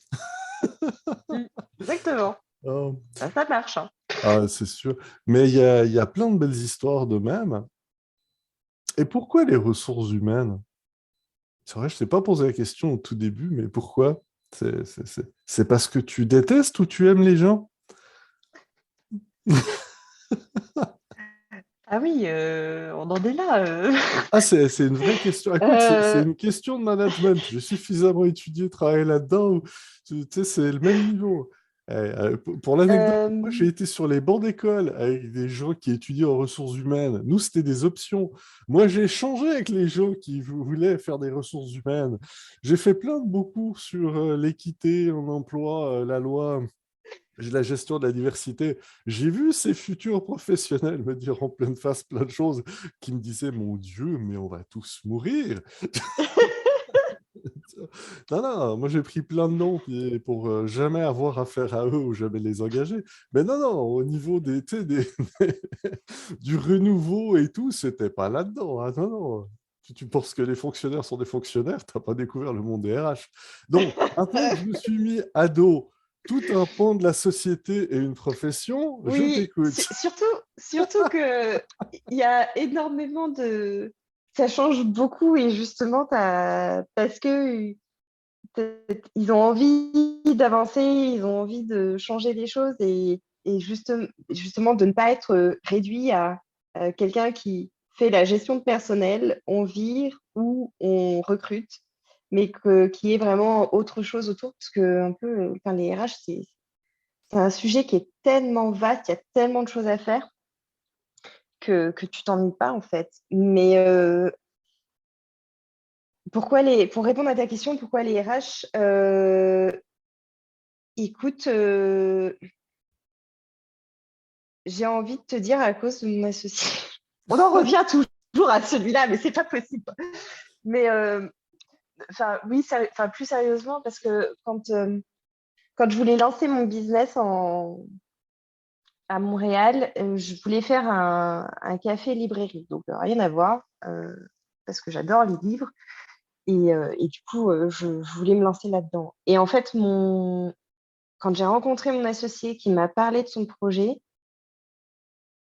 Mm. Exactement. Ah, Ça marche, hein. c'est sûr. Mais il y a plein de belles histoires de même. Et pourquoi les ressources humaines? C'est vrai, je ne t'ai pas posé la question au tout début, mais pourquoi? C'est parce que tu détestes ou tu aimes les gens? Ah oui, on en est là. Ah, c'est une vraie question. Écoute, c'est Euh, une question de management. J'ai suffisamment étudié, travaillé là-dedans. Tu sais, c'est le même niveau. Pour l'anecdote, moi, euh, j'ai été sur les bancs d'école avec des gens qui étudiaient en ressources humaines. Nous, c'était des options. Moi, j'ai échangé avec les gens qui voulaient faire des ressources humaines. J'ai fait plein de beaucoup sur l'équité en emploi, la loi. la gestion de la diversité. J'ai vu ces futurs professionnels me dire en pleine face plein de choses qui me disaient, mon Dieu, mais on va tous mourir. Non, non, moi j'ai pris plein de noms pour jamais avoir affaire à eux ou jamais les engager. Mais non, non, au niveau du renouveau et tout, c'était pas là-dedans. Hein. Non, non. Tu penses que les fonctionnaires sont des fonctionnaires, tu n'as pas découvert le monde des RH. Donc, maintenant que je me suis mis à dos tout un pan de la société et une profession, je Oui, t'écoute. surtout que il y a énormément de... Ça change beaucoup et justement, parce que ils ont envie d'avancer, ils ont envie de changer les choses et justement de ne pas être réduit à quelqu'un qui fait la gestion de personnel, on vire ou on recrute, mais qui est vraiment autre chose autour, parce que un peu, enfin, les RH, c'est un sujet qui est tellement vaste, il y a tellement de choses à faire que tu t'ennuies pas en fait. Mais pour répondre à ta question, pourquoi les RH écoute, j'ai envie de te dire à cause de mon associé. On en revient toujours à celui-là, mais c'est pas possible. Mais oui, plus sérieusement, parce que quand je voulais lancer mon business à Montréal, je voulais faire un café-librairie. Donc, rien à voir, parce que j'adore les livres. Et du coup, je voulais me lancer là-dedans. Et en fait, quand j'ai rencontré mon associé qui m'a parlé de son projet,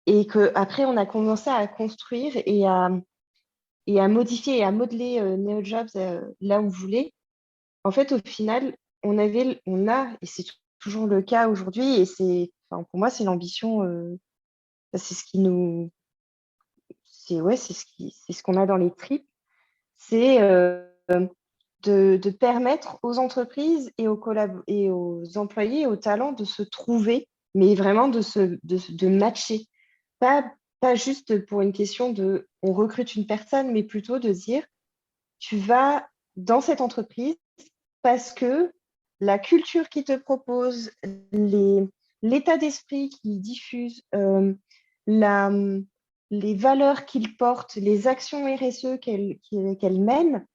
et qu'après, on a commencé à construire et à modifier et à modeler NeoJobs là où on voulait, en fait, au final, on a, et c'est toujours le cas aujourd'hui, et enfin, pour moi, c'est l'ambition, c'est ce qui nous, ouais, c'est ce qu'on a dans les tripes, c'est de permettre aux entreprises et et aux employés et aux talents de se trouver, mais vraiment de matcher. Pas, pas juste pour une question de on recrute une personne, mais plutôt de dire tu vas dans cette entreprise parce que la culture qui te propose, l'état d'esprit qu'ils diffusent, la, les valeurs qu'ils portent, les actions RSE qu'elles mènent,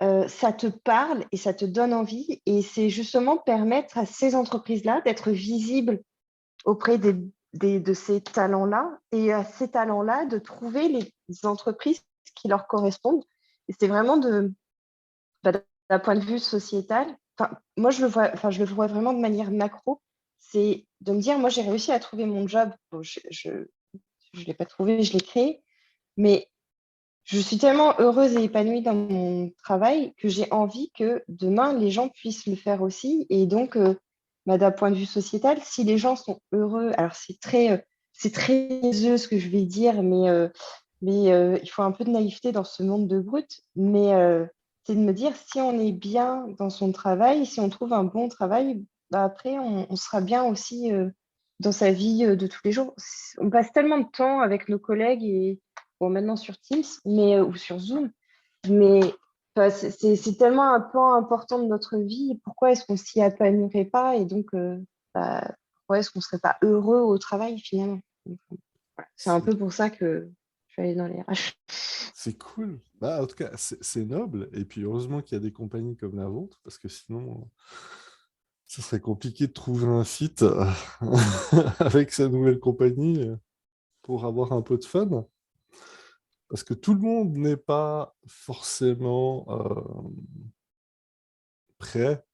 ça te parle et ça te donne envie. Et c'est justement permettre à ces entreprises-là d'être visibles auprès de ces talents-là et à ces talents-là de trouver les entreprises qui leur correspondent. Et c'est vraiment bah, d'un point de vue sociétal. Enfin, moi, je le vois vraiment de manière macro. C'est de me dire, moi, j'ai réussi à trouver mon job. Bon, je ne l'ai pas trouvé, je l'ai créé. Mais je suis tellement heureuse et épanouie dans mon travail que j'ai envie que demain, les gens puissent le faire aussi. Et donc, bah, d'un point de vue sociétal, si les gens sont heureux, alors c'est très niaiseux ce que je vais dire, mais il faut un peu de naïveté dans ce monde de brut. Mais c'est de me dire, si on est bien dans son travail, si on trouve un bon travail, bah, après, on sera bien aussi dans sa vie de tous les jours. On passe tellement de temps avec nos collègues et bon, maintenant sur Teams ou sur Zoom, mais enfin, c'est tellement un pan important de notre vie. Pourquoi est-ce qu'on s'y épanouirait pas et donc bah, pourquoi est-ce qu'on serait pas heureux au travail finalement? Donc, voilà. C'est un peu pour ça que je suis allée dans les RH. C'est cool. Bah, en tout cas, c'est noble. Et puis, heureusement qu'il y a des compagnies comme la vôtre, parce que sinon, ce serait compliqué de trouver un site avec sa nouvelle compagnie pour avoir un peu de fun. Parce que tout le monde n'est pas forcément prêt.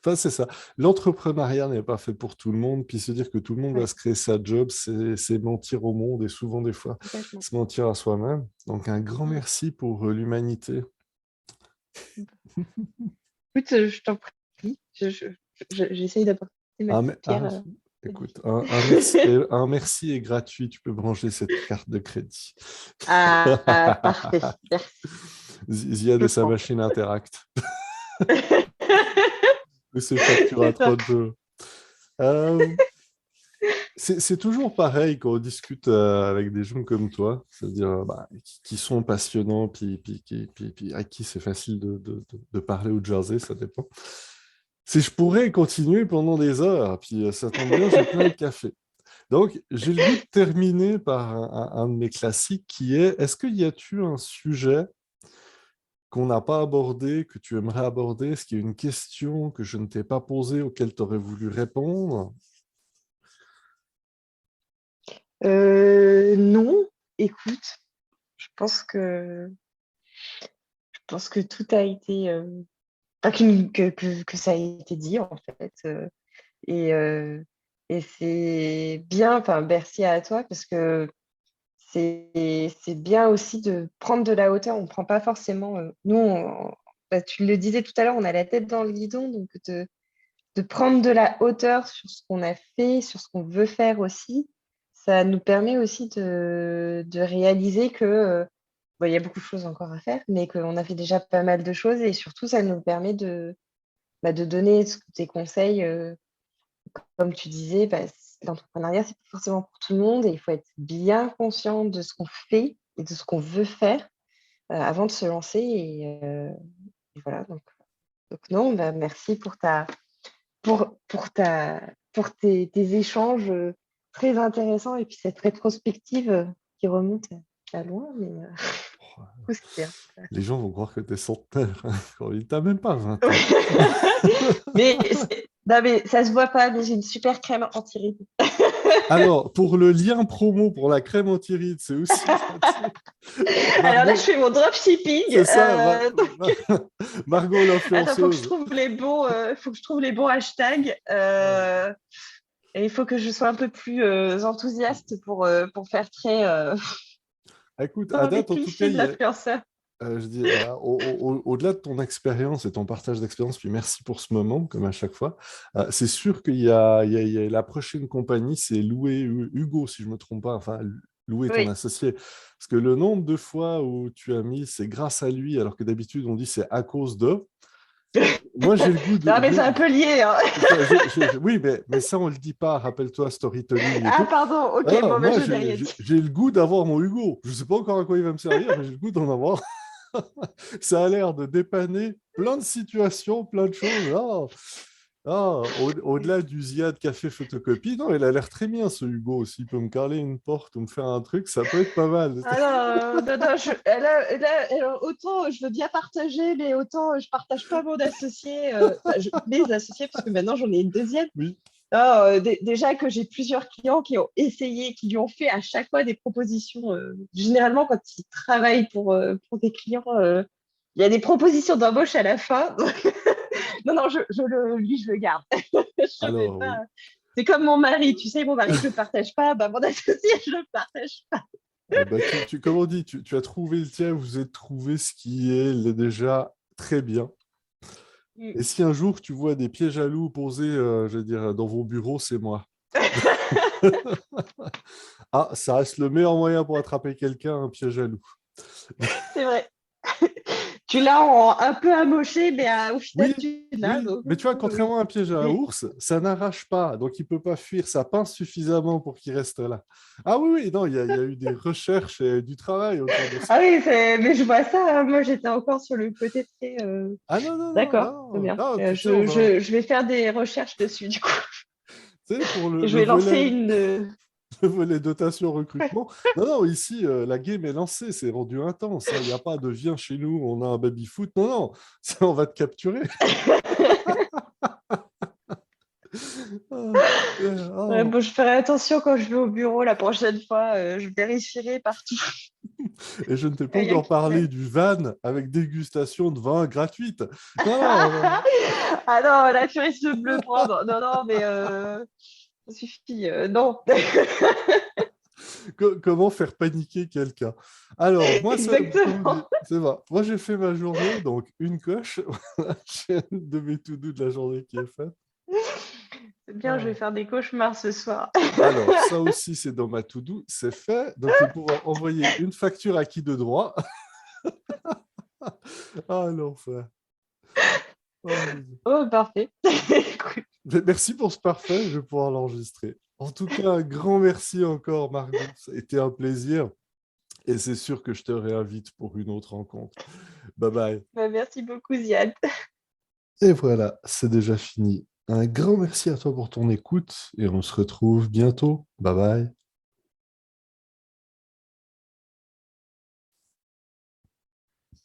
Enfin, c'est ça. L'entrepreneuriat n'est pas fait pour tout le monde. Puis se dire que tout le monde va Ouais, se créer sa job, c'est mentir au monde et souvent, des fois, complètement. se mentir à soi-même. Donc, un grand Mm. merci pour l'humanité. Écoute, je t'en prie, j'essaye d'apporter ma Un, petite pierre. écoute, un merci est gratuit. Tu peux brancher cette carte de crédit. Parfait, merci, Ziad je et sa prends. machine Interact. Et ses factures à C'est ça. 30 jours. Euh, c'est toujours pareil quand on discute avec des gens comme toi, c'est-à-dire bah, qui sont passionnants, puis à qui c'est facile de parler au jersey, ça dépend. Si je pourrais continuer pendant des heures, puis ça tombe bien, j'ai plein de café. Donc, j'ai le goût de terminer par un de mes classiques qui est, est-ce qu'il y a-tu un sujet qu'on n'a pas abordé, que tu aimerais aborder? Est-ce qu'il y a une question que je ne t'ai pas posée, auquel tu aurais voulu répondre? Non, écoute, je pense que, je pense que tout a été, enfin, que ça a été dit en fait. Et, euh, et c'est bien, enfin, merci à toi parce que c'est bien aussi de prendre de la hauteur. On ne prend pas forcément. Nous, bah, tu le disais tout à l'heure, on a la tête dans le guidon, donc de prendre de la hauteur sur ce qu'on a fait, sur ce qu'on veut faire aussi, ça nous permet aussi de réaliser que bon, il y a beaucoup de choses encore à faire, mais qu'on a fait déjà pas mal de choses et surtout, ça nous permet de donner tes conseils. Comme tu disais, bah, l'entrepreneuriat, c'est pas forcément pour tout le monde et il faut être bien conscient de ce qu'on fait et de ce qu'on veut faire avant de se lancer. Et voilà, donc non, bah, merci pour tes échanges très intéressants et puis cette rétrospective qui remonte à loin, mais du coup, c'est bien. Les gens vont croire que tu es centenaire. Il t'a même pas 20 ans. Mais, non, mais ça se voit pas, mais j'ai une super crème anti-rides. Alors, pour le lien promo pour la crème anti-rides, c'est aussi gratuit. Alors là, je Margot, fais mon dropshipping. c'est ça, Margot Attends, faut que je l'influenceuse. trouve les bons, faut que je trouve les bons hashtags. Et il faut que je sois un peu plus enthousiaste pour faire très Écoute, à dans les date, en tout cas, clichés de l'influenceur. je dis, au-delà de ton expérience et ton partage d'expérience, puis merci pour ce moment, comme à chaque fois, c'est sûr qu'il y a la prochaine compagnie, c'est Loué Hugo, si je ne me trompe pas, enfin, Loué, ton Oui. associé. Parce que le nombre de fois où tu as mis c'est grâce à lui, alors que d'habitude, on dit c'est à cause de. Moi, j'ai le goût Non, de. mais c'est un peu lié, hein. Oui, mais ça, on ne le dit pas. Rappelle-toi, storytelling et Ah, tout. pardon. Ok, Ah, bon, ben, moi, je n'ai rien dit. j'ai le goût d'avoir mon Hugo. Je ne sais pas encore à quoi il va me servir, mais j'ai le goût d'en avoir. Ça a l'air de dépanner plein de situations, plein de choses. Au-delà du Ziad café photocopie, non, il a l'air très bien ce Hugo. S'il peut me caler une porte ou me faire un truc, ça peut être pas mal. Ah non, non, non, autant je veux bien partager, mais autant je partage pas mon associé, enfin, mes associés, parce que maintenant j'en ai une deuxième. Oui, Non, déjà que j'ai plusieurs clients qui ont essayé, qui lui ont fait à chaque fois des propositions. Généralement, quand ils travaillent pour des clients, il y a des propositions d'embauche à la fin. Donc, non, non, lui, je le garde. Je vais alors pas. oui. C'est comme mon mari, tu sais, mon mari, je le partage pas, bah, mon associé, je le partage pas. Bah, comme on dit, tu as trouvé le tien, vous avez trouvé ce qui est déjà très bien. Mm. Et si un jour tu vois des pièges à loups posés, je veux dire, dans vos bureaux, c'est moi. Ah, ça reste le meilleur moyen pour attraper quelqu'un, un piège à loup. C'est vrai. Tu l'as un peu amoché, mais au final, Oui, tu l'as. oui, Donc, mais tu vois, oui. contrairement à un piège à un Mais- ours, ça n'arrache pas, donc il ne peut pas fuir, ça pince suffisamment pour qu'il reste là. Ah oui, oui, non, il y a eu des recherches et du travail autour de ça. Ah oui, mais je vois ça, hein. Moi, j'étais encore sur le côté très. Ah non, non, non, D'accord, très non, bien. non, tu sais, on a, Je vais faire des recherches dessus, du coup. tu sais, pour Et je le vais lancer volet, une. le volet dotation recrutement. Non, non, ici, la game est lancée, c'est rendu intense, hein. Il n'y a pas de viens chez nous, on a un baby-foot. Non, non, ça, on va te capturer. Ah, Ouais, ah. bon, je ferai attention quand je vais au bureau la prochaine fois. Je vérifierai partout. Et je ne t'ai pas Il y a encore qui traîne. parlé du van avec dégustation de vin gratuite. Non, non, Ah non, là, tu risques de me le prendre. Non, non, mais ça suffit. Non. comment faire paniquer quelqu'un? Alors, moi, comme on dit, Exactement. c'est va. Moi, j'ai fait ma journée, donc une coche. J'ai une de mes to-do de la journée qui est faite. C'est bien, je vais Ah. faire des cauchemars ce soir. Alors, ça aussi, c'est dans ma to-do, c'est fait. Donc, je vais pouvoir envoyer une facture à qui de droit. Ah, l'enfer. Oh, mon Dieu. Oh, parfait. Écoute, Mais merci pour ce parfait, je vais pouvoir l'enregistrer. En tout cas, un grand merci encore, Margot. Ça a été un plaisir. Et c'est sûr que je te réinvite pour une autre rencontre. Bye bye. bah, merci beaucoup, Ziad. Et voilà, c'est déjà fini. Un grand merci à toi pour ton écoute et on se retrouve bientôt. Bye bye.